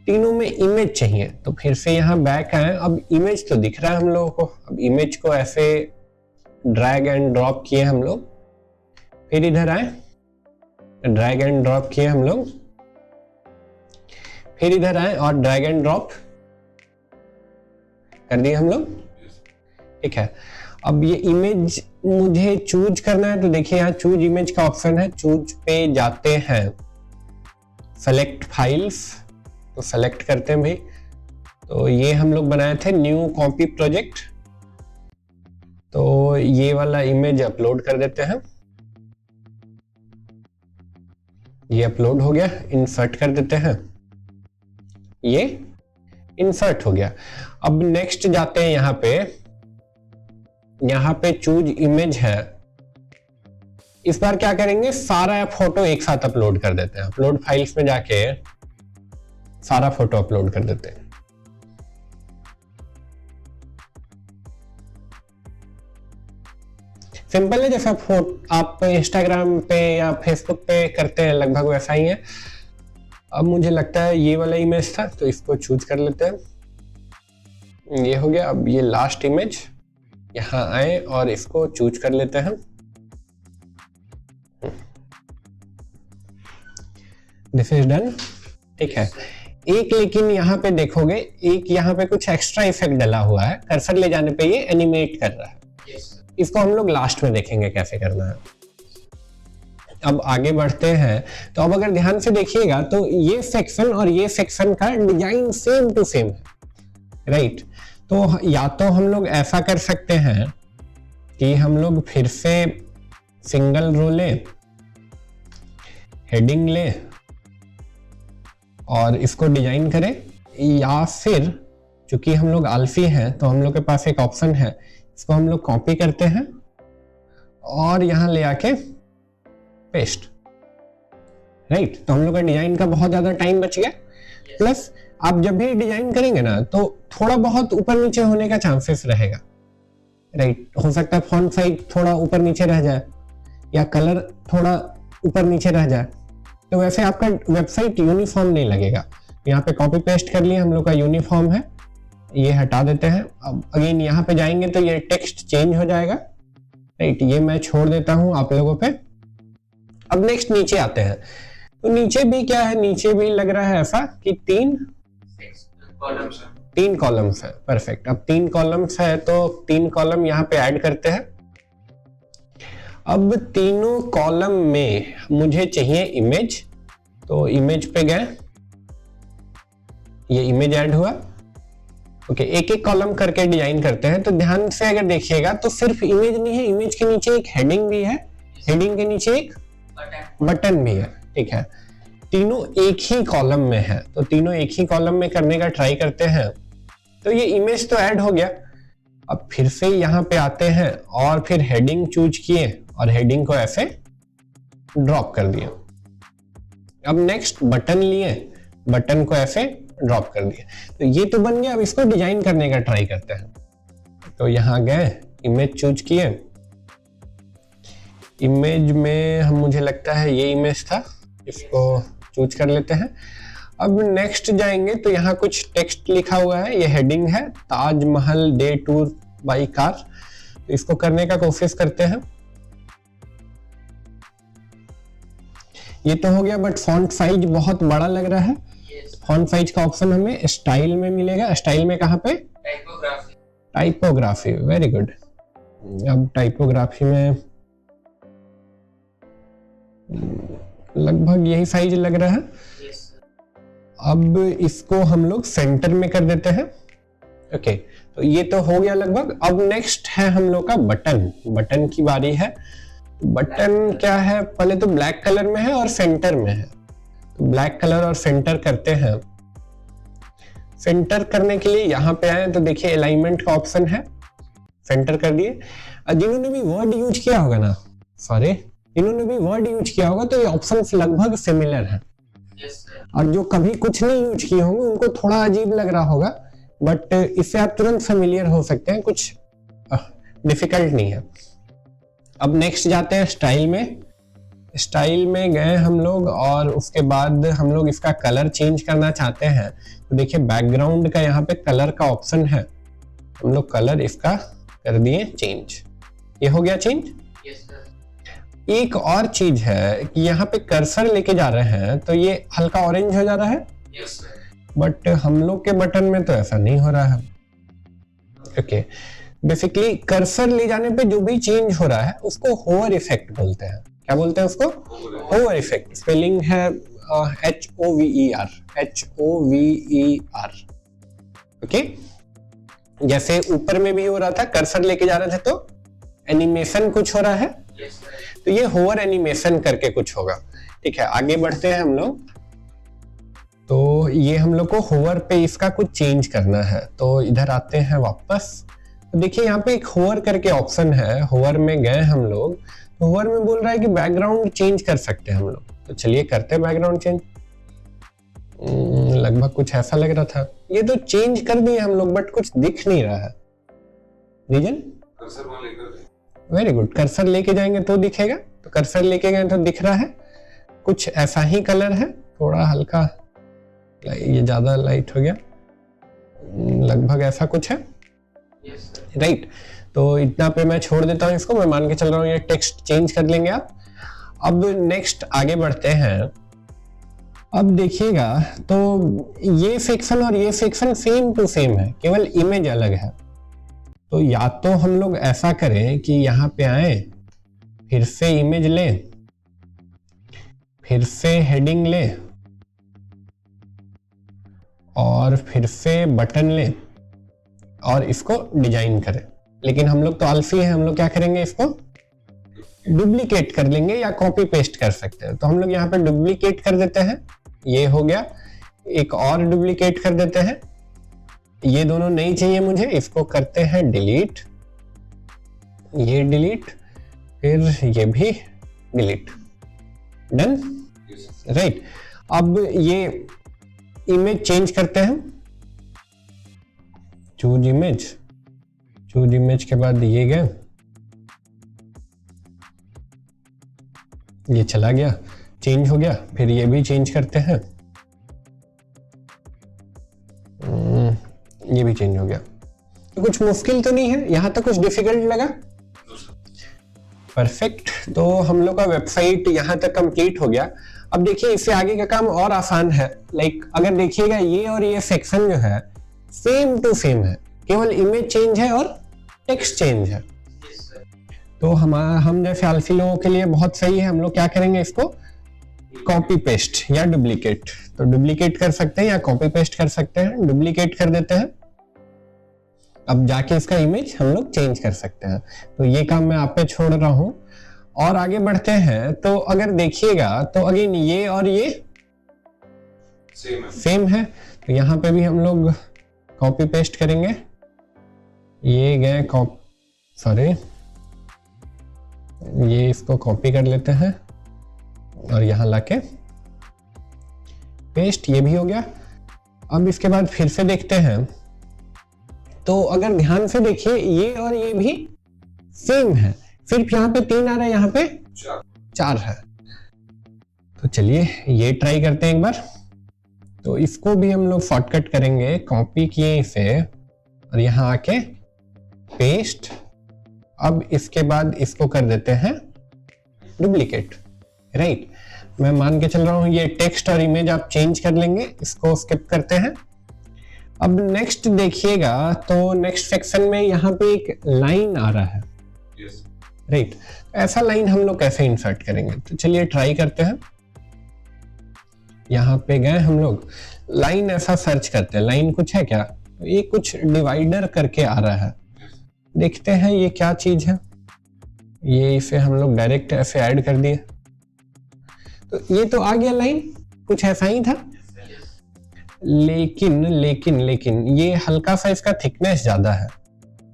Speaker 1: तीनों में इमेज चाहिए, तो फिर से यहाँ बैक आए। अब इमेज तो दिख रहा है हम लोगों को, अब इमेज को ऐसे ड्रैग एंड ड्रॉप किए हम लोग, फिर इधर आए, ड्रैग एंड ड्रॉप किए हम लोग, फिर इधर आए और ड्रैग एंड ड्रॉप कर दिए हम लोग, ठीक है। अब ये इमेज मुझे चूज करना है, तो देखिए यहाँ चूज इमेज का ऑप्शन है, चूज पे जाते हैं, सेलेक्ट फाइल्स, तो सेलेक्ट करते हैं भाई। तो ये हम लोग बनाए थे न्यू कॉपी प्रोजेक्ट, तो ये वाला इमेज अपलोड कर देते हैं। ये अपलोड हो गया, इंसर्ट कर देते हैं, ये इंसर्ट हो गया। अब नेक्स्ट जाते हैं यहाँ पे चूज इमेज है। इस बार क्या करेंगे, सारा फोटो एक साथ अपलोड कर देते हैं। अपलोड फाइल्स में जाके सारा फोटो अपलोड कर देते हैं। सिंपल है, जैसे आप इंस्टाग्राम पे या फेसबुक पे करते हैं लगभग वैसा ही है। अब मुझे लगता है ये वाला इमेज था, तो इसको चूज कर लेते हैं। ये हो गया। अब ये लास्ट इमेज, यहाँ आए और इसको चूज कर लेते हैं। This is done. ठीक है, एक लेकिन यहाँ पे देखोगे, एक यहाँ पे कुछ एक्स्ट्रा इफेक्ट डला हुआ है, कर्सर ले जाने पे ये एनिमेट कर रहा है। इसको हम लोग लास्ट में देखेंगे कैसे करना है। अब आगे बढ़ते हैं, तो अब अगर ध्यान से देखिएगा तो ये सेक्शन और ये सेक्शन का डिजाइन सेम टू सेम है, राइट। तो या तो हम लोग ऐसा कर सकते हैं कि हम लोग फिर से सिंगल रो ले, हेडिंग ले और इसको डिजाइन करें, या फिर चूंकि हम लोग आलसी हैं तो हम लोग के पास एक ऑप्शन है, इसको हम लोग कॉपी करते हैं और यहां ले आके पेस्ट, राइट। तो हम लोग का डिजाइन का बहुत ज्यादा टाइम बच गया। प्लस आप जब भी डिजाइन करेंगे ना तो थोड़ा बहुत ऊपर नीचे होने का चांसेस रहेगा, राइट। हो सकता है फॉन्ट साइज थोड़ा ऊपर नीचे रह जाए या कलर थोड़ा ऊपर नीचे रह जाए, तो वैसे आपका वेबसाइट यूनिफॉर्म नहीं लगेगा। यहाँ पे कॉपी पेस्ट कर लिए, हम लोग का यूनिफॉर्म है, ये हटा देते हैं। अब अगेन यहाँ पे जाएंगे तो ये टेक्स्ट चेंज हो जाएगा, राइट। ये मैं छोड़ देता हूँ आप लोगों पे। अब नेक्स्ट नीचे आते हैं, तो नीचे भी क्या है, नीचे भी लग रहा है ऐसा कि तीन कॉलम्स है। परफेक्ट। अब 3 कॉलम्स है तो 3 कॉलम यहाँ पे ऐड करते हैं। अब तीनों कॉलम में मुझे चाहिए इमेज, तो इमेज पे गए, ये इमेज ऐड हुआ। ओके, एक एक कॉलम करके डिजाइन करते हैं। तो ध्यान से अगर देखिएगा तो सिर्फ इमेज नहीं है, इमेज के नीचे एक हेडिंग भी है, हेडिंग के नीचे एक बटन भी है। ठीक है, तीनों एक ही कॉलम में है, तो तीनों एक ही कॉलम में करने का ट्राई करते हैं। तो ये इमेज तो ऐड हो गया। अब फिर से यहाँ पे आते हैं और फिर हेडिंग चूज किए और हेडिंग को ऐसे ड्रॉप कर दिया। अब नेक्स्ट बटन लिए, बटन को ऐसे ड्रॉप कर दिया। तो ये तो बन गया। अब इसको डिजाइन करने का ट्राई करते हैं। तो यहाँ गए, इमेज चूज किए, इमेज में हम मुझे लगता है ये इमेज था, इसको चूज कर लेते हैं। अब नेक्स्ट जाएंगे तो यहाँ कुछ टेक्स्ट लिखा हुआ है, ये हेडिंग है, Taj Mahal day tour by car. तो इसको करने का कोशिश करते हैं। ये तो हो गया, बट फॉन्ट साइज बहुत बड़ा लग रहा है। फॉन्ट साइज का ऑप्शन हमें स्टाइल में मिलेगा। स्टाइल में कहाँ पे? टाइपोग्राफी। Very good. अब टाइपोग्राफी में लगभग यही साइज लग रहा है। अब इसको हम लोग सेंटर में कर देते हैं। ओके, तो ये तो हो गया लगभग। अब नेक्स्ट है हम लोग का बटन। बटन की बारी है। बटन क्या है, पहले तो ब्लैक कलर में है और सेंटर में है। तो ब्लैक कलर और सेंटर करते हैं। सेंटर करने के लिए यहाँ पे आए तो देखिए अलाइनमेंट का ऑप्शन है, सेंटर कर दिए। जिन्होंने भी वर्ड यूज किया होगा ना, सॉरी, इन्होंने भी वर्ड यूज किया होगा तो ये ऑप्शन लगभग सिमिलर है। और जो कभी कुछ नहीं यूज किए होंगे उनको थोड़ा अजीब लग रहा होगा, बट इससे आप तुरंत फेमिलियर हो सकते हैं, कुछ डिफिकल्ट नहीं है। अब नेक्स्ट जाते हैं स्टाइल में। स्टाइल में गए हम लोग और उसके बाद हम लोग इसका कलर चेंज करना चाहते हैं। तो देखिए बैकग्राउंड का यहाँ पे कलर का ऑप्शन है, हम लोग कलर इसका कर दिए चेंज। ये हो गया चेंज। एक और चीज है कि यहाँ पे कर्सर लेके जा रहे हैं तो ये हल्का ऑरेंज हो जा रहा है, बट हम लोग के बटन में तो ऐसा नहीं हो रहा है। ओके, बेसिकली कर्सर ले जाने पे जो भी चेंज हो रहा है उसको होवर इफेक्ट बोलते हैं। क्या बोलते हैं उसको? Hover effect. स्पेलिंग है HOVER, HOVER। ओके, जैसे ऊपर में भी हो रहा था, कर्सर लेके जा रहे थे तो एनिमेशन कुछ हो रहा है, तो ये होवर एनिमेशन करके कुछ होगा। ठीक है, आगे बढ़ते हैं हम लोग। तो ये हम लोग को होवर पे इसका कुछ चेंज करना है, तो इधर आते हैं वापस। तो देखिए यहाँ पे एक होवर करके ऑप्शन है, होवर में गए हम लोग। तो होवर में बोल रहा है कि बैकग्राउंड चेंज कर सकते हैं हम लोग। तो चलिए करते हैं बैकग्राउंड चेंज। लगभग कुछ ऐसा लग रहा था। ये तो चेंज कर दिए हम लोग, बट कुछ दिख नहीं रहा है। Reason very good. कर्सर लेके जाएंगे तो दिखेगा, तो कर्सर लेके गए तो दिख रहा है, कुछ ऐसा ही कलर है, थोड़ा हल्का, ये ज्यादा लाइट हो गया, लगभग ऐसा कुछ है, राइट। तो इतना पे मैं छोड़ देता हूँ इसको, मैं मान के चल रहा हूँ ये टेक्स्ट चेंज कर लेंगे आप। अब नेक्स्ट आगे बढ़ते हैं। अब देखिएगा तो ये सेक्शन और ये सेक्शन सेम टू सेम है, केवल इमेज अलग है। तो या तो हम लोग ऐसा करें कि यहाँ पे आए, फिर से इमेज ले, फिर से हेडिंग ले, और फिर से बटन ले, और इसको डिजाइन करें। लेकिन हम लोग तो आलसी हैं, हम लोग क्या करेंगे, इसको डुप्लीकेट कर लेंगे या कॉपी पेस्ट कर सकते हैं। तो हम लोग यहाँ पे डुप्लीकेट कर देते हैं, ये हो गया। एक और डुप्लीकेट कर देते हैं, ये दोनों नहीं चाहिए मुझे, इसको करते हैं डिलीट, ये डिलीट, फिर ये भी डिलीट, डन, राइट। अब ये इमेज चेंज करते हैं, चूज इमेज, चूज इमेज के बाद ये गए, ये चला गया, चेंज हो गया, फिर ये भी चेंज करते हैं, ये भी चेंज हो गया। तो कुछ मुश्किल तो नहीं है, यहां तक कुछ डिफिकल्ट लगा? परफेक्ट। तो हम लोग का वेबसाइट यहां तक कंप्लीट हो गया। अब देखिए इससे आगे का काम और आसान है। लाइक अगर देखिएगा ये और ये सेक्शन जो है सेम टू सेम है, केवल इमेज चेंज है और टेक्स्ट चेंज है। तो हम जैसे आलसी लोगों के लिए बहुत सही है। हम लोग क्या करेंगे, इसको कॉपी पेस्ट या डुप्लीकेट, तो डुप्लीकेट कर सकते हैं या कॉपी पेस्ट कर सकते हैं। डुप्लीकेट कर देते हैं, अब जाके इसका इमेज हम लोग चेंज कर सकते हैं। तो ये काम मैं आप पे छोड़ रहा हूं और आगे बढ़ते हैं। तो अगर देखिएगा तो अगेन ये और ये सेम है, तो यहाँ पे भी हम लोग कॉपी पेस्ट करेंगे। ये गए सॉरी, ये इसको कॉपी कर लेते हैं और यहाँ लाके पेस्ट, ये भी हो गया। अब इसके बाद फिर से देखते हैं, तो अगर ध्यान से देखिए ये और ये भी सेम है, सिर्फ यहाँ पे 3 आ रहा है, यहाँ पे 4 है। तो चलिए ये ट्राई करते हैं एक बार। तो इसको भी हम लोग शॉर्टकट करेंगे, कॉपी किए इसे और यहाँ आके पेस्ट। अब इसके बाद इसको कर देते हैं डुप्लीकेट, राइट। मैं मान के चल रहा हूं ये टेक्स्ट और इमेज आप चेंज कर लेंगे, इसको स्किप करते हैं। अब नेक्स्ट देखिएगा तो नेक्स्ट सेक्शन में यहाँ पे एक लाइन आ रहा है, राइट। ऐसा लाइन हम लोग कैसे इंसर्ट करेंगे, तो चलिए ट्राई करते हैं। यहाँ पे गए हम लोग, लाइन ऐसा सर्च करते हैं, लाइन कुछ है क्या, ये कुछ डिवाइडर करके आ रहा है, देखते हैं ये क्या चीज है। ये इसे हम लोग डायरेक्ट ऐसे ऐड कर दिए, तो ये तो आ गया लाइन, कुछ ऐसा ही था। लेकिन लेकिन लेकिन ये हल्का सा इसका थिकनेस ज्यादा है।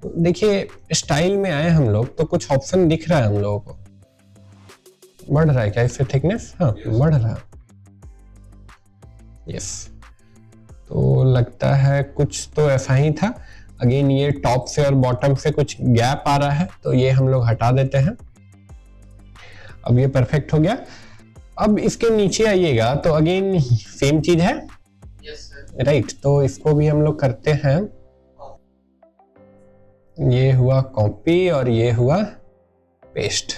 Speaker 1: तो देखिए स्टाइल में आए हम लोग तो कुछ ऑप्शन दिख रहा है हम लोगों को, बढ़ रहा है क्या इससे थिकनेस, हाँ बढ़ रहा है, यस। तो लगता है कुछ तो ऐसा ही था। अगेन ये टॉप से और बॉटम से कुछ गैप आ रहा है, तो ये हम लोग हटा देते हैं। अब ये परफेक्ट हो गया। अब इसके नीचे आइएगा तो अगेन सेम चीज है, राइट। तो इसको भी हम लोग करते हैं, ये हुआ कॉपी और ये हुआ पेस्ट,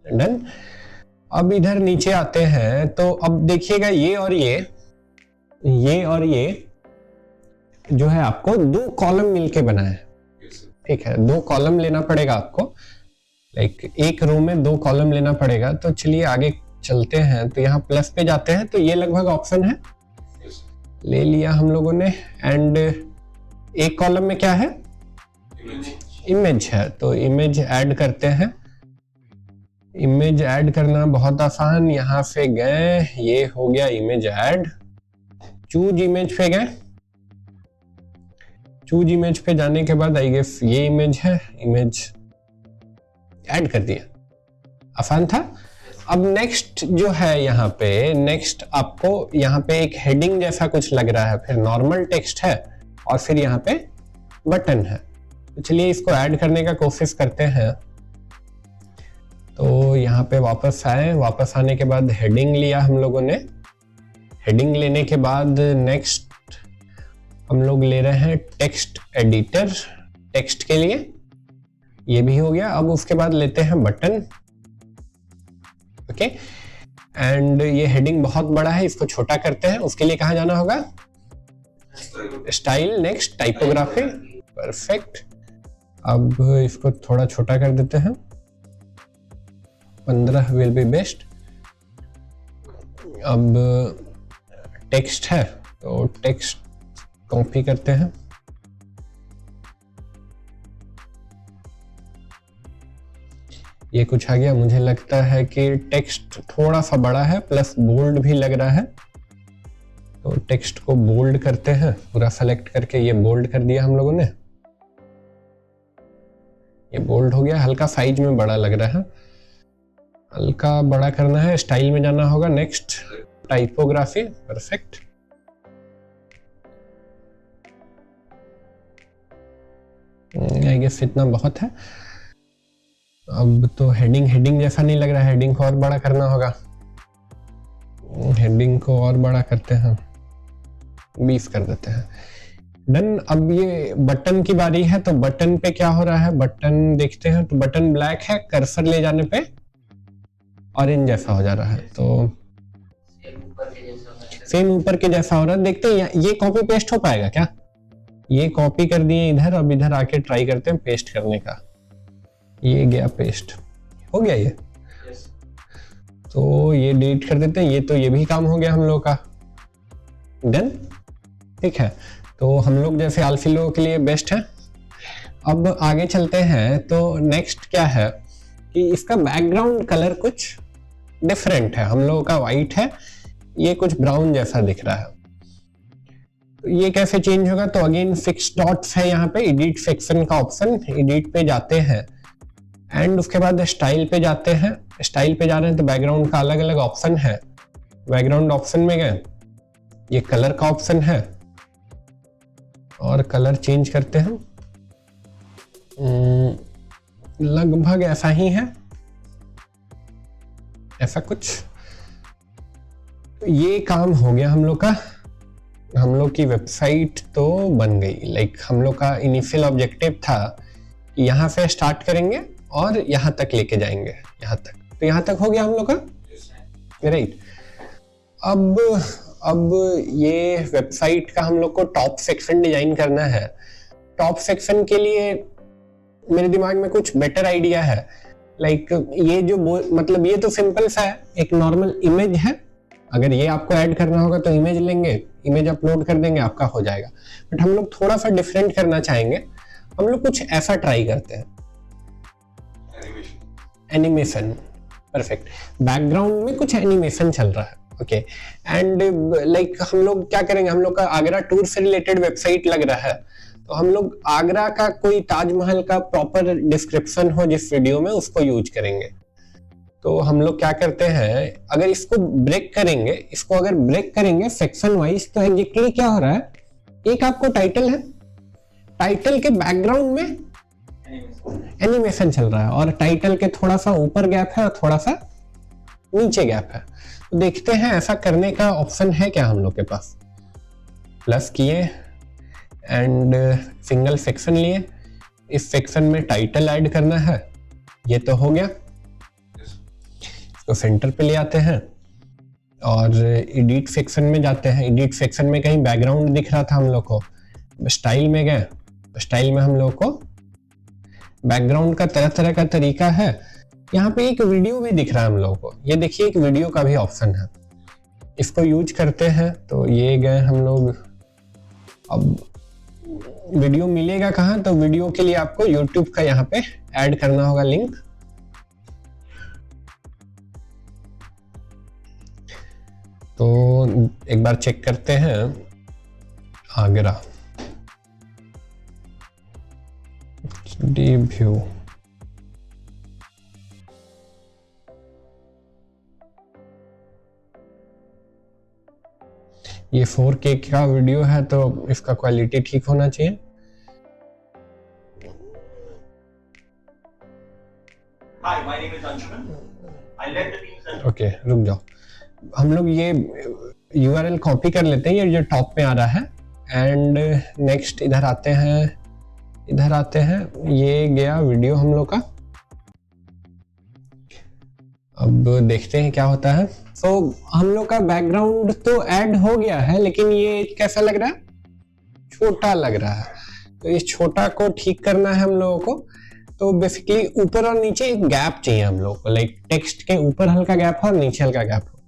Speaker 1: डन। अब इधर नीचे आते हैं तो अब देखिएगा ये और ये जो है आपको 2 कॉलम मिलके बना है, ठीक है। 2 कॉलम लेना पड़ेगा आपको, लाइक एक रो में 2 कॉलम लेना पड़ेगा। तो चलिए आगे चलते हैं, तो यहाँ प्लस पे जाते हैं, तो ये लगभग ऑप्शन है, ले लिया हम लोगों ने। एंड एक कॉलम में क्या है, इमेज है, तो इमेज ऐड करते हैं। इमेज ऐड करना बहुत आसान, यहाँ से गए, ये हो गया इमेज ऐड। चूज इमेज पे गए, चूज इमेज पे जाने के बाद आई गेस ये इमेज है, इमेज ऐड कर दिया, आसान था। अब नेक्स्ट जो है यहाँ पे, नेक्स्ट आपको यहाँ पे एक हेडिंग जैसा कुछ लग रहा है, फिर नॉर्मल टेक्स्ट है और फिर यहाँ पे बटन है। तो चलिए इसको ऐड करने का कोशिश करते हैं। तो यहाँ पे वापस आए, वापस आने के बाद हेडिंग लिया हम लोगों ने। हेडिंग लेने के बाद नेक्स्ट हम लोग ले रहे हैं टेक्स्ट एडिटर टेक्स्ट के लिए, ये भी हो गया। अब उसके बाद लेते हैं बटन, ओके। एंड ये हेडिंग बहुत बड़ा है, इसको छोटा करते हैं। उसके लिए कहाँ जाना होगा? Style, next typography, perfect. अब इसको थोड़ा छोटा कर देते हैं, 15 विल बी बेस्ट। अब टेक्स्ट है तो टेक्स्ट कॉपी करते हैं, ये कुछ आ गया। मुझे लगता है कि टेक्स्ट थोड़ा सा बड़ा है, प्लस बोल्ड भी लग रहा है, तो टेक्स्ट को बोल्ड करते हैं। पूरा सेलेक्ट करके ये बोल्ड कर दिया हम लोगों ने, ये बोल्ड हो गया। हल्का साइज में बड़ा लग रहा है, हल्का बड़ा करना है। स्टाइल में जाना होगा, next typography, perfect. I guess इतना बहुत है। अब तो हेडिंग जैसा नहीं लग रहा है, हेडिंग को और बड़ा करना होगा। हेडिंग को और बड़ा करते हैं, 20 कर देते हैं, डन। अब ये बटन की बारी है, तो बटन पे क्या हो रहा है, बटन देखते हैं। तो बटन ब्लैक है, कर्सर ले जाने पे ऑरेंज जैसा हो जा रहा है, तो सेम ऊपर के जैसा हो रहा है। देखते हैं ये कॉपी पेस्ट हो पाएगा क्या? ये कॉपी कर दिए इधर, अब इधर आके ट्राई करते हैं पेस्ट करने का। ये गया पेस्ट, हो गया ये। तो ये डिलीट कर देते हैं, ये भी काम हो गया हम लोग का, डन, ठीक है। तो हम लोग जैसे आलसी लोगों के लिए बेस्ट है। अब आगे चलते हैं, तो नेक्स्ट क्या है कि इसका बैकग्राउंड कलर कुछ डिफरेंट है। हम लोगों का वाइट है, ये कुछ ब्राउन जैसा दिख रहा है। तो ये कैसे चेंज होगा? तो अगेन फिक्स डॉट्स है यहाँ पे, एडिट सेक्शन का ऑप्शन, एडिट पे जाते हैं एंड उसके बाद स्टाइल पे जाते हैं। स्टाइल पे जा रहे हैं तो बैकग्राउंड का अलग अलग ऑप्शन है। बैकग्राउंड ऑप्शन में गए, ये कलर का ऑप्शन है और कलर चेंज करते हैं। लगभग ऐसा ही है, ऐसा कुछ। ये काम हो गया हम लोग का। हम लोग की वेबसाइट तो बन गई। लाइक हम लोग का इनिशियल ऑब्जेक्टिव था कि यहाँ से स्टार्ट करेंगे और यहाँ तक लेके जाएंगे, यहाँ तक। तो यहाँ तक हो गया हम लोग का, राइट। अब ये वेबसाइट का हम लोग को टॉप सेक्शन डिजाइन करना है। टॉप सेक्शन के लिए मेरे दिमाग में कुछ बेटर आइडिया है। लाइक ये जो मतलब ये तो सिंपल सा है, एक नॉर्मल इमेज है। अगर ये आपको ऐड करना होगा तो इमेज लेंगे, इमेज अपलोड कर देंगे, आपका हो जाएगा। बट हम लोग थोड़ा सा डिफरेंट करना चाहेंगे। हम लोग कुछ ऐसा ट्राई करते हैं, एनिमेशन, परफेक्ट। बैकग्राउंड में कुछ एनिमेशन चल रहा है, ओके। एंड लाइक हम लोग क्या करेंगे, हम लोग का आगरा टूर से रिलेटेड वेबसाइट लग रहा है, तो हम लोग आगरा का कोई ताजमहल का प्रॉपर डिस्क्रिप्शन हो जिस वीडियो में, उसको यूज करेंगे। तो हम लोग क्या करते हैं, अगर इसको ब्रेक करेंगे सेक्शन वाइज, तो एग्जैक्टली क्या हो रहा है, एक आपको टाइटल है, टाइटल के बैकग्राउंड में एनिमेशन चल रहा है और टाइटल के थोड़ा सा ऊपर गैप है और थोड़ा सा नीचे गैप है। तो देखते हैं ऐसा करने का ऑप्शन है क्या हम लोग के पास। प्लस किए एंड सिंगल सेक्शन लिए, इस सेक्शन में टाइटल ऐड करना है, ये तो हो गया। इसको सेंटर पे ले आते हैं और एडिट सेक्शन में जाते हैं। एडिट सेक्शन में कहीं बैकग्राउंड दिख रहा था हम लोग को, स्टाइल में गए, स्टाइल में हम लोग को बैकग्राउंड का तरह तरह का तरीका है। यहाँ पे एक वीडियो भी दिख रहा है हम लोगों को, ये देखिए एक वीडियो का भी ऑप्शन है, इसको यूज करते हैं। तो ये गए हम लोग। अब वीडियो मिलेगा कहाँ, तो वीडियो के लिए आपको YouTube का यहाँ पे ऐड करना होगा लिंक। तो एक बार चेक करते हैं, आगरा व्यू, ये 4K का वीडियो है तो इसका क्वालिटी ठीक होना चाहिए।
Speaker 5: Hi, my name is Anshuman.
Speaker 1: Okay रुक जाओ, हम लोग ये URL कॉपी कर लेते हैं, ये जो टॉप में आ रहा है, एंड नेक्स्ट इधर आते हैं, ये गया वीडियो हम लोग का। अब देखते हैं क्या होता है। तो हम लोग का बैकग्राउंड तो ऐड हो गया है, लेकिन ये कैसा लग रहा है, छोटा लग रहा है। तो इस छोटा को ठीक करना है हम लोगों को। तो बेसिकली ऊपर और नीचे एक गैप चाहिए हम लोग को, लाइक टेक्स्ट के ऊपर हल्का गैप हो और नीचे हल्का गैप हो।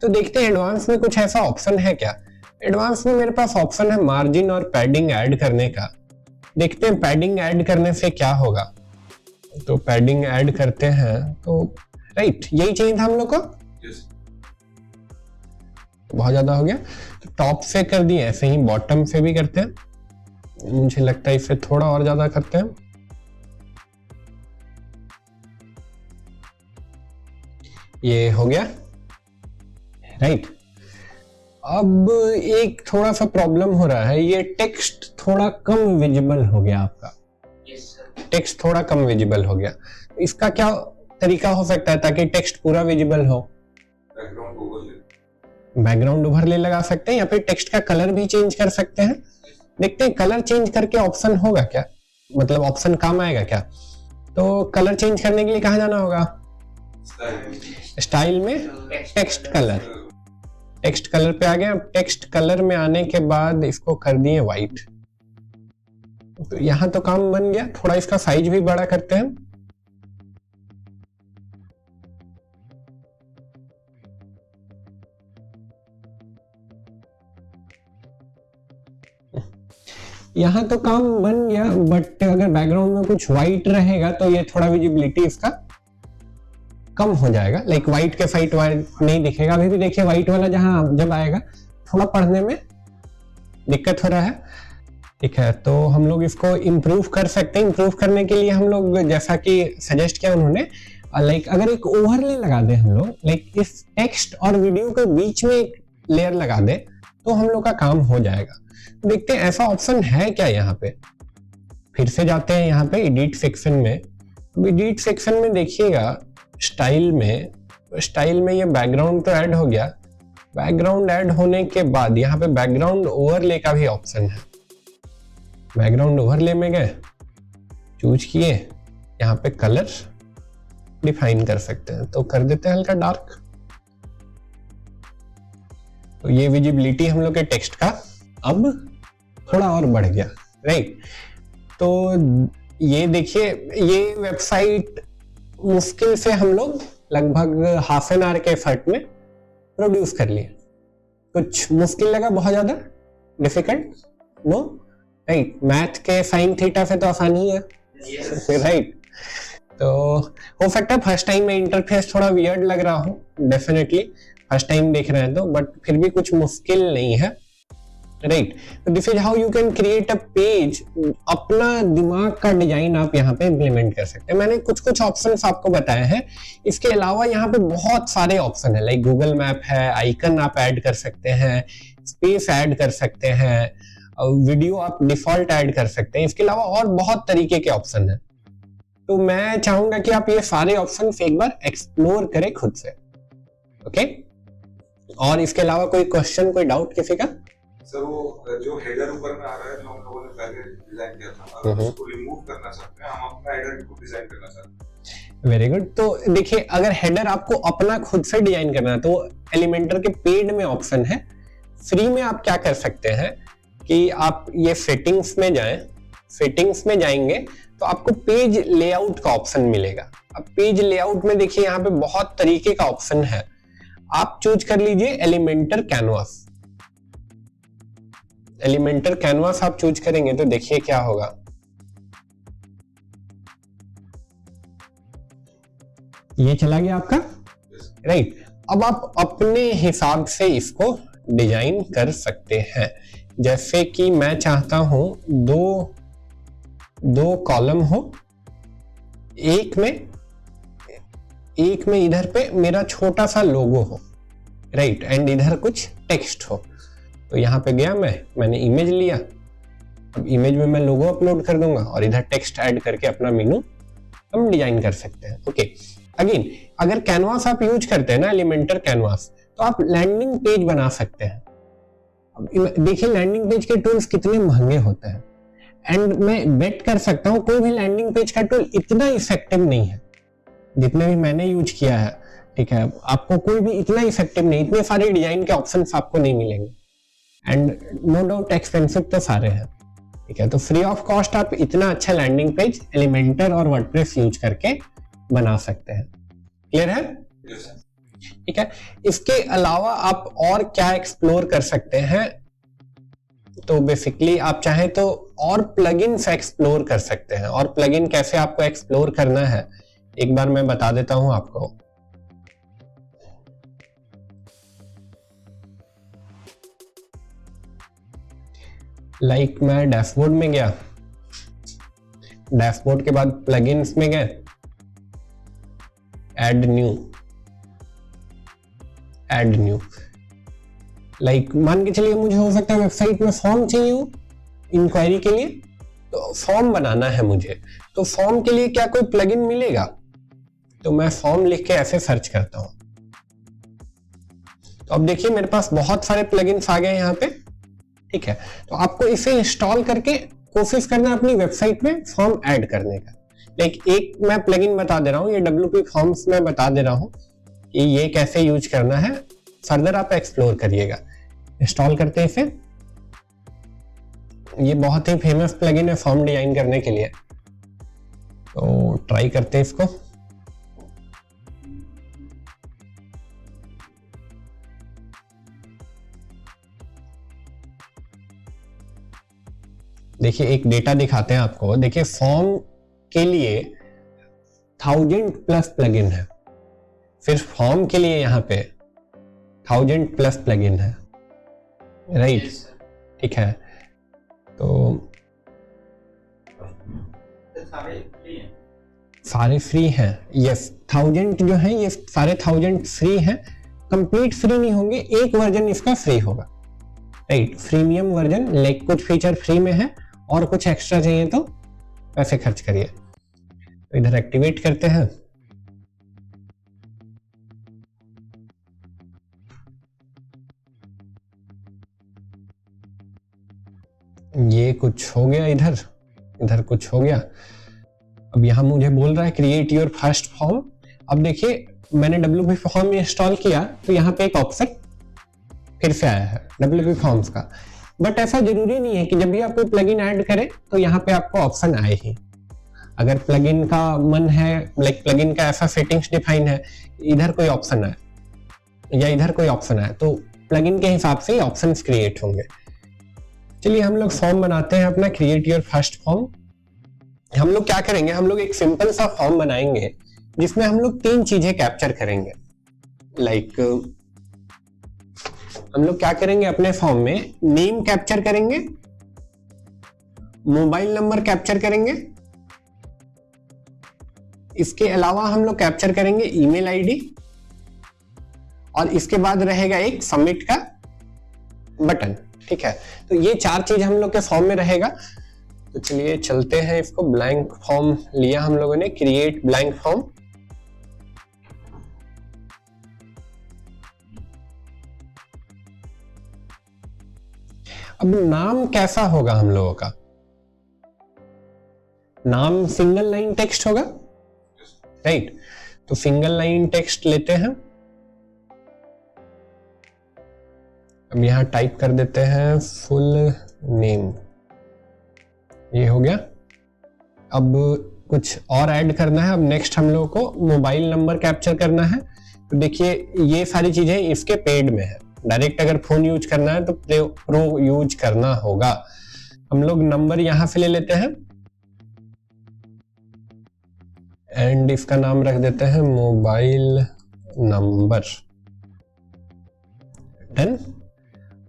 Speaker 1: तो देखते हैं एडवांस में कुछ ऐसा ऑप्शन है क्या। एडवांस में मेरे पास ऑप्शन है मार्जिन और पैडिंग ऐड करने का। देखते हैं पैडिंग ऐड करने से क्या होगा। तो पैडिंग ऐड करते हैं, तो राइट यही चाहिए था हम लोग को। बहुत ज्यादा हो गया, तो टॉप से कर दिए, ऐसे ही बॉटम से भी करते हैं। मुझे लगता है इसे थोड़ा और ज्यादा करते हैं। ये हो गया राइट। अब एक थोड़ा सा प्रॉब्लम हो रहा है, ये टेक्स्ट थोड़ा कम विजिबल हो गया आपका। टेक्स्ट थोड़ा कम विजिबल हो गया। इसका क्या तरीका हो सकता है ताकि टेक्स्ट पूरा विजिबल हो? बैकग्राउंड ओवरले लगा सकते हैं, या फिर टेक्स्ट का कलर भी चेंज कर सकते हैं। देखते हैं कलर चेंज करके ऑप्शन होगा क्या, मतलब ऑप्शन काम आएगा क्या। तो कलर चेंज करने के लिए कहाँ जाना होगा? स्टाइल में टेक्स्ट कलर। टेक्स्ट कलर पे आ गया। टेक्स्ट कलर में आने के बाद इसको कर दिए व्हाइट। तो यहां तो काम बन गया। थोड़ा इसका साइज भी बड़ा करते हैं। यहां तो काम बन गया, बट अगर बैकग्राउंड में कुछ व्हाइट रहेगा तो ये थोड़ा विजिबिलिटी इसका कम हो जाएगा। लाइक व्हाइट के साइड नहीं दिखेगा। अभी भी देखिए व्हाइट वाला जहां जब आएगा थोड़ा पढ़ने में दिक्कत हो रहा है। ठीक है, तो हम लोग इसको इम्प्रूव कर सकते हैं। इम्प्रूव करने के लिए हम लोग जैसा कि सजेस्ट किया उन्होंने, लाइक अगर एक ओवरले लगा दे हम लोग, लाइक इस टेक्स्ट और वीडियो के बीच में एक लेयर लगा दे तो हम लोग का काम हो जाएगा। देखते हैं ऐसा ऑप्शन है क्या यहाँ पे। फिर से जाते हैं यहाँ पे एडिट सेक्शन में। एडिट सेक्शन में देखिएगा स्टाइल में ये बैकग्राउंड तो ऐड हो गया। बैकग्राउंड ऐड होने के बाद यहाँ पे बैकग्राउंड ओवरले का भी ऑप्शन है। बैकग्राउंड ओवरले में गए, चूज किए, यहाँ पे कलर डिफाइन कर सकते हैं। तो कर देते हैं हल्का डार्क। तो ये विजिबिलिटी हम लोग के टेक्स्ट का अब थोड़ा और बढ़ गया राइट। तो ये देखिए, ये वेबसाइट मुश्किल से हम लोग लगभग हाफ एन आवर के एफर्ट में प्रोड्यूस कर लिए। कुछ मुश्किल लगा, बहुत ज्यादा डिफिकल्ट? No right. मैथ के साइन थीटा से तो आसान ही है राइट। तो हो सकता है फर्स्ट टाइम में इंटरफेस थोड़ा वियर्ड लग रहा हो, डेफिनेटली फर्स्ट टाइम देख रहे हैं तो, बट फिर भी कुछ मुश्किल नहीं है राइट। तो this is how you can create a page. अपना दिमाग का डिजाइन आप यहाँ पे इंप्लीमेंट कर सकते हैं। मैंने कुछ ऑप्शंस आपको बताए हैं। इसके अलावा यहाँ पे बहुत सारे ऑप्शन है, लाइक गूगल मैप है, आइकन आप ऐड कर सकते हैं, स्पेस ऐड कर सकते हैं, वीडियो आप डिफॉल्ट ऐड कर सकते हैं। इसके अलावा और बहुत तरीके के ऑप्शन है। तो मैं चाहूंगा कि आप ये सारे ऑप्शन एक बार एक्सप्लोर करें खुद से। ओके, और इसके अलावा कोई क्वेश्चन, कोई डाउट किसी का?
Speaker 2: सर वो जो हेडर ऊपर में आ रहा है जो हम लोगों ने पहले डिजाइन किया था, अगर उसको रिमूव करना चाहते हैं, हम अपना हेडर को डिजाइन करना चाहते हैं।
Speaker 1: Very good. तो देखिए, अगर हेडर आपको अपना खुद से डिजाइन करना है तो एलिमेंटर के पेड में ऑप्शन है। फ्री में आप क्या कर सकते हैं कि आप ये सेटिंग्स में जाएं। सेटिंग्स में जाएंगे तो आपको पेज लेआउट का ऑप्शन मिलेगा। अब पेज लेआउट में देखिए यहाँ पे बहुत तरीके का ऑप्शन है। आप चूज कर लीजिए एलिमेंटर कैनवास। एलिमेंटर कैनवास आप चूज करेंगे तो देखिए क्या होगा। ये चला गया आपका राइट। अब आप अपने हिसाब से इसको डिजाइन कर सकते हैं। जैसे कि मैं चाहता हूं दो कॉलम हो, एक में इधर पे मेरा छोटा सा लोगो हो राइट, एंड इधर कुछ टेक्स्ट हो। तो यहाँ पे गया मैंने इमेज लिया। अब इमेज में मैं लोगो अपलोड कर दूंगा और इधर टेक्स्ट ऐड करके अपना मेनू हम डिजाइन कर सकते हैं। ओके, अगेन अगर कैनवास आप यूज करते हैं ना, एलिमेंटर कैनवास, तो आप लैंडिंग पेज बना सकते हैं। अब देखिए लैंडिंग पेज के टूल्स कितने महंगे होते हैं, एंड मैं बेट कर सकता हूं कोई भी लैंडिंग पेज का टूल इतना इफेक्टिव नहीं है जितने भी मैंने यूज किया है। ठीक है, आपको कोई भी इतना इफेक्टिव नहीं, इतने सारे डिजाइन के ऑप्शंस आपको नहीं मिलेंगे, एंड नो डाउट एक्सपेंसिव तो सारे हैं। ठीक है, तो फ्री ऑफ कॉस्ट आप इतना अच्छा लैंडिंग पेज एलिमेंटर और वर्डप्रेस यूज करके बना सकते हैं। क्लियर है? ठीक है, इसके अलावा आप और क्या एक्सप्लोर कर सकते हैं, तो बेसिकली आप चाहें तो और प्लगइन्स एक्सप्लोर कर सकते हैं। और प्लगइन कैसे आपको एक्सप्लोर करना है एक बार मैं बता देता हूं आपको। मैं डैशबोर्ड में गया, डैशबोर्ड के बाद प्लगइन्स में गए, ऐड न्यू, मान के चलिए मुझे हो सकता है वेबसाइट में फॉर्म चाहिए हो इंक्वायरी के लिए, तो फॉर्म बनाना है मुझे, तो फॉर्म के लिए क्या कोई प्लगइन मिलेगा? तो मैं फॉर्म लिख के ऐसे सर्च करता हूं, तो अब देखिए मेरे पास बहुत सारे प्लगइन्स आ गए यहाँ पे। ठीक है, तो आपको इसे इंस्टॉल करके कोशिश करना अपनी वेबसाइट में फॉर्म ऐड करने का। एक मैं प्लगइन बता दे रहा हूँ, ये WP फॉर्म्स में बता दे रहा हूँ कि ये कैसे यूज करना है, फर्दर आप एक्सप्लोर करिएगा। इंस्टॉल करते हैं इसे, ये बहुत ही फेमस प्लगइन है फॉर्म डिजाइन करने के लिए, तो ट्राई करते हैं इसको। देखिए एक डेटा दिखाते हैं आपको, देखिए फॉर्म के लिए 1000+ प्लगइन है, सिर्फ फॉर्म के लिए यहाँ पे 1000+ प्लगइन है, राइट? ठीक है, तो सारे फ्री हैं, यस 1000 जो है ये सारे 1000 फ्री हैं, कंप्लीट फ्री नहीं होंगे, एक वर्जन इसका फ्री होगा, राइट? प्रीमियम वर्जन, लाइक कुछ फीचर फ्री में है और कुछ एक्स्ट्रा चाहिए तो पैसे खर्च करिए। तो इधर एक्टिवेट करते हैं, ये कुछ हो गया, इधर कुछ हो गया। अब यहां मुझे बोल रहा है क्रिएट योर फर्स्ट फॉर्म। अब देखिए मैंने WP फॉर्म इंस्टॉल किया तो यहाँ पे एक ऑप्शन फिर से आया है WP फॉर्म्स का, बट ऐसा जरूरी नहीं है कि जब भी आप कोई प्लगइन ऐड करें तो यहाँ पे आपको ऑप्शन आए ही। अगर प्लगइन का मन है, लाइक प्लगइन का ऐसा सेटिंग्स डिफाइन है, इधर कोई ऑप्शन आए या इधर कोई ऑप्शन आए, तो प्लगइन के हिसाब से ऑप्शंस क्रिएट होंगे। चलिए हम लोग फॉर्म बनाते हैं अपना, क्रिएट योर फर्स्ट फॉर्म। हम लोग क्या करेंगे, हम लोग एक सिंपल सा फॉर्म बनाएंगे जिसमें हम लोग 3 चीजें कैप्चर करेंगे। लाइक हम लोग क्या करेंगे अपने फॉर्म में, नेम कैप्चर करेंगे, मोबाइल नंबर कैप्चर करेंगे, इसके अलावा हम लोग कैप्चर करेंगे ईमेल आईडी, और इसके बाद रहेगा एक सबमिट का बटन। ठीक है, तो ये 4 चीज हम लोग के फॉर्म में रहेगा। तो चलिए चलते हैं, इसको ब्लैंक फॉर्म लिया हम लोगों ने, क्रिएट ब्लैंक फॉर्म। अब नाम कैसा होगा हम लोगों का, नाम सिंगल लाइन टेक्स्ट होगा, राइट? तो सिंगल लाइन टेक्स्ट लेते हैं, अब यहां टाइप कर देते हैं फुल नेम, ये हो गया। अब कुछ और ऐड करना है, अब नेक्स्ट हम लोगों को मोबाइल नंबर कैप्चर करना है। तो देखिए ये सारी चीजें इसके पेड में है, डायरेक्ट अगर फोन यूज करना है तो प्रो यूज करना होगा। हम लोग नंबर यहां से ले लेते हैं एंड इसका नाम रख देते हैं मोबाइल नंबर, डन।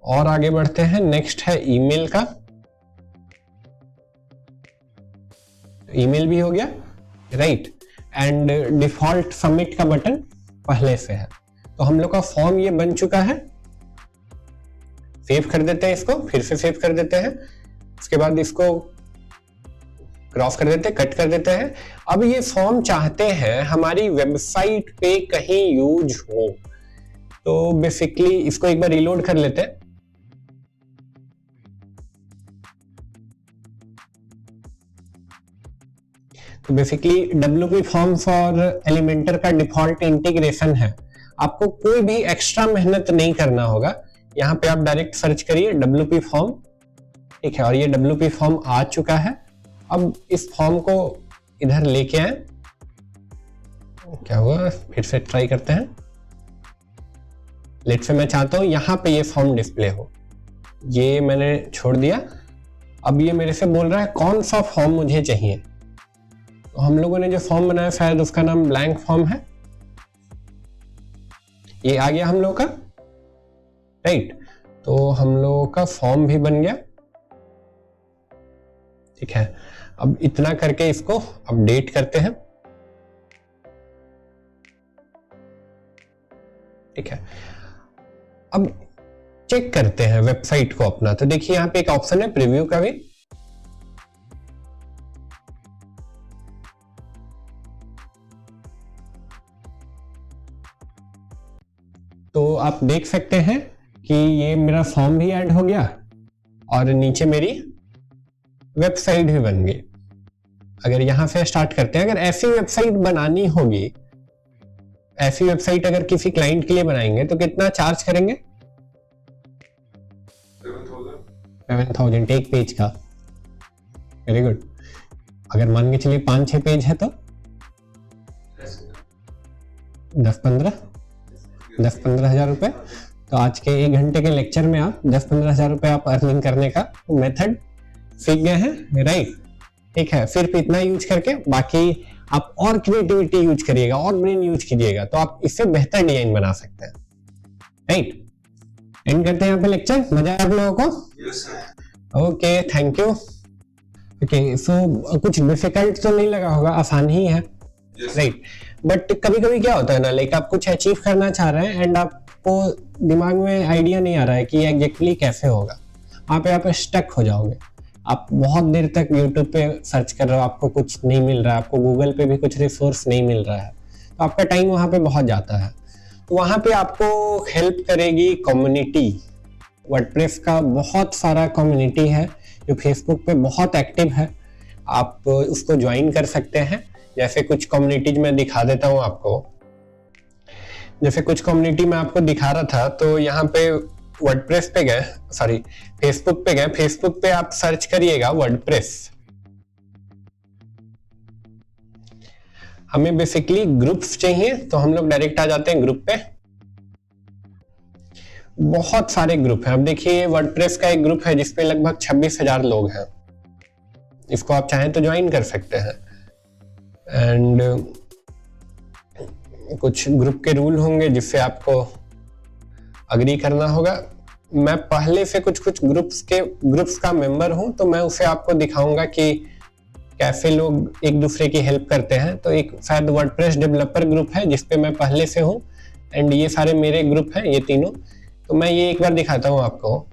Speaker 1: और आगे बढ़ते हैं, नेक्स्ट है ईमेल का, ईमेल भी हो गया, राइट? एंड डिफॉल्ट सबमिट का बटन पहले से है। तो हम लोग का फॉर्म ये बन चुका है। सेव कर देते हैं इसको, फिर से सेव कर देते हैं। उसके बाद इसको क्रॉस कर देते हैं, कट कर देते हैं। अब ये फॉर्म चाहते हैं हमारी वेबसाइट पे कहीं यूज हो, तो बेसिकली इसको एक बार रिलोड कर लेते हैं। तो basically WP form for Elementor का डिफॉल्ट इंटीग्रेशन है, आपको कोई भी एक्स्ट्रा मेहनत नहीं करना होगा। यहाँ पे आप डायरेक्ट सर्च करिए WP फॉर्म, ठीक है, और ये WP फॉर्म आ चुका है। अब इस फॉर्म को इधर लेके आए, क्या हुआ, फिर से ट्राई करते हैं। लेट्स से मैं चाहता हूं यहां पे ये फॉर्म डिस्प्ले हो, ये मैंने छोड़ दिया। अब ये मेरे से बोल रहा है कौन सा फॉर्म मुझे चाहिए। तो हम लोगों ने जो फॉर्म बनाया शायद उसका नाम ब्लैंक फॉर्म है, ये आ गया हम लोग का, राइट। तो हम लोगों का फॉर्म भी बन गया, ठीक है। अब इतना करके इसको अपडेट करते हैं, ठीक है। अब चेक करते हैं वेबसाइट को अपना। तो देखिए यहाँ पे एक ऑप्शन है प्रीव्यू का भी, तो आप देख सकते हैं कि ये मेरा फॉर्म भी ऐड हो गया और नीचे मेरी वेबसाइट भी बन गई। अगर यहां से स्टार्ट करते हैं, अगर ऐसी वेबसाइट बनानी होगी, ऐसी वेबसाइट अगर किसी क्लाइंट के लिए बनाएंगे तो कितना चार्ज करेंगे? 7,000 एक पेज का। Very good. अगर मान के चलिए 5-6 पेज है तो 10-15 हजार रुपए। तो आज के 1 घंटे के लेक्चर में आप 10-15 हजार रुपए आप अर्निंग करने का मेथड सीख गए हैं, राइट, ठीक है। सिर्फ इतना यूज करके बाकी आप और क्रिएटिविटी यूज करिएगा और ब्रेन यूज कीजिएगा तो आप इससे बेहतर डिजाइन बना सकते हैं, राइट। एंड करते हैं यहाँ पे लेक्चर। मजा आया आप लोगों को? Okay, thank you. ओके, सो कुछ डिफिकल्ट तो नहीं लगा होगा, आसान ही है, राइट। बट कभी कभी क्या होता है ना, लाइक आप कुछ अचीव करना चाह रहे हैं एंड आपको दिमाग में आइडिया नहीं आ रहा है कि एग्जैक्टली कैसे होगा, वहां पे आप स्टक हो जाओगे। आप बहुत देर तक यूट्यूब पे सर्च कर रहे हो, आपको कुछ नहीं मिल रहा है, आपको गूगल पे भी कुछ रिसोर्स नहीं मिल रहा है, तो आपका टाइम वहां पे बहुत जाता है। तो वहां पे आपको हेल्प करेगी कम्युनिटी। वर्डप्रेस का बहुत सारा कम्युनिटी है जो फेसबुक पे बहुत एक्टिव है, आप उसको ज्वाइन कर सकते हैं। जैसे कुछ कम्युनिटीज में दिखा देता हूँ आपको, जैसे कुछ कम्युनिटी में आपको दिखा रहा था। तो यहाँ पे वर्डप्रेस पे गए, सॉरी फेसबुक पे गए, फेसबुक पे आप सर्च करिएगा वर्डप्रेस। हमें बेसिकली ग्रुप्स चाहिए तो हम लोग डायरेक्ट आ जाते हैं ग्रुप पे। बहुत सारे ग्रुप हैं। अब देखिए वर्डप्रेस का एक ग्रुप है जिसपे लगभग 26,000 लोग हैं, इसको आप चाहें तो ज्वाइन कर सकते हैं। एंड कुछ ग्रुप के रूल होंगे जिससे आपको अग्री करना होगा। मैं पहले से कुछ ग्रुप्स का मेंबर हूं, तो मैं उसे आपको दिखाऊंगा कि कैसे लोग एक दूसरे की हेल्प करते हैं। तो एक शायद वर्डप्रेस डेवलपर ग्रुप है जिसपे मैं पहले से हूं, एंड ये सारे मेरे ग्रुप हैं, ये तीनों। तो मैं ये एक बार दिखाता हूं आपको।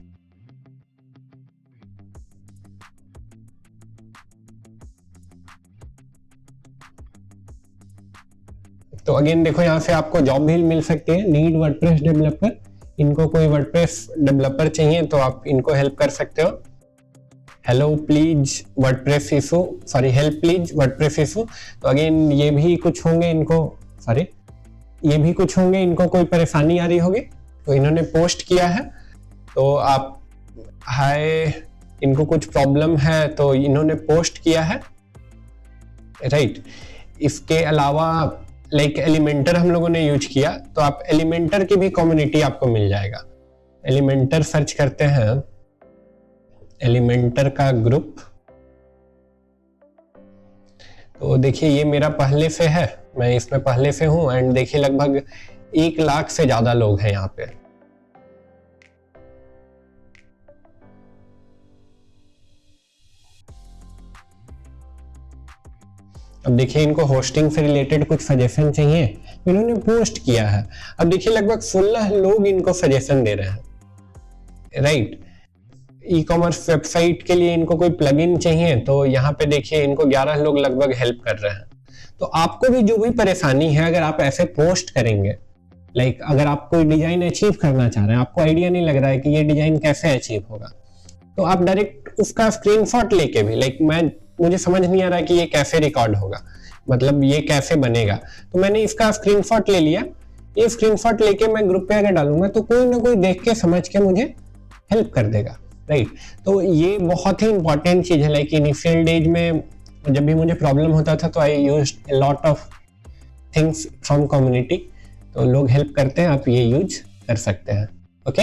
Speaker 1: तो अगेन देखो यहाँ से आपको जॉब भी मिल सकती है, नीड वर्डप्रेस डेवलपर। इनको कोई वर्डप्रेस डेवलपर चाहिए तो आप इनको हेल्प कर सकते हो। Hello please WordPress issue, sorry help please WordPress issue. तो अगेन ये भी कुछ होंगे, इनको कोई परेशानी आ रही होगी तो इन्होंने पोस्ट किया है। तो आप हाय, इनको कुछ प्रॉब्लम है तो इन्होंने पोस्ट किया है, राइट। इसके अलावा लाइक एलिमेंटर हम लोगों ने यूज किया, तो आप एलिमेंटर की भी कम्युनिटी आपको मिल जाएगा। एलिमेंटर सर्च करते हैं, एलिमेंटर का ग्रुप। तो देखिए ये मेरा पहले से है, मैं इसमें पहले से हूं। एंड देखिए लगभग 1 लाख से ज्यादा लोग हैं यहाँ पे। अब देखिए इनको होस्टिंग से रिलेटेड कुछ सजेशन चाहिए, इन्होंने पोस्ट किया है। अब देखिए लगभग 16 लोग इनको सजेशन दे रहे हैं, राइट। ई कॉमर्स वेबसाइट के लिए इनको कोई प्लगइन चाहिए, तो यहाँ पे देखिए इनको 11 लोग लगभग हेल्प कर रहे हैं। तो आपको भी जो भी परेशानी है, अगर आप ऐसे पोस्ट करेंगे, लाइक अगर आप कोई डिजाइन अचीव करना चाह रहे हैं, आपको आइडिया नहीं लग रहा है कि ये डिजाइन कैसे अचीव होगा, तो आप डायरेक्ट उसका स्क्रीनशॉट लेके भी, लाइक मुझे समझ नहीं आ रहा कि ये कैसे रिकॉर्ड होगा, मतलब ये कैसे बनेगा, तो मैंने इसका स्क्रीनशॉट ले लिया। ये स्क्रीनशॉट लेके मैं ग्रुप पे अगर डालूंगा तो कोई ना कोई देख के समझ के मुझे हेल्प कर देगा, राइट। तो ये बहुत ही इंपॉर्टेंट चीज है। लाइक इनिशियल डेज में जब भी मुझे प्रॉब्लम होता था तो I used a lot of things from community, तो लोग हेल्प करते हैं, आप ये यूज कर सकते हैं। ओके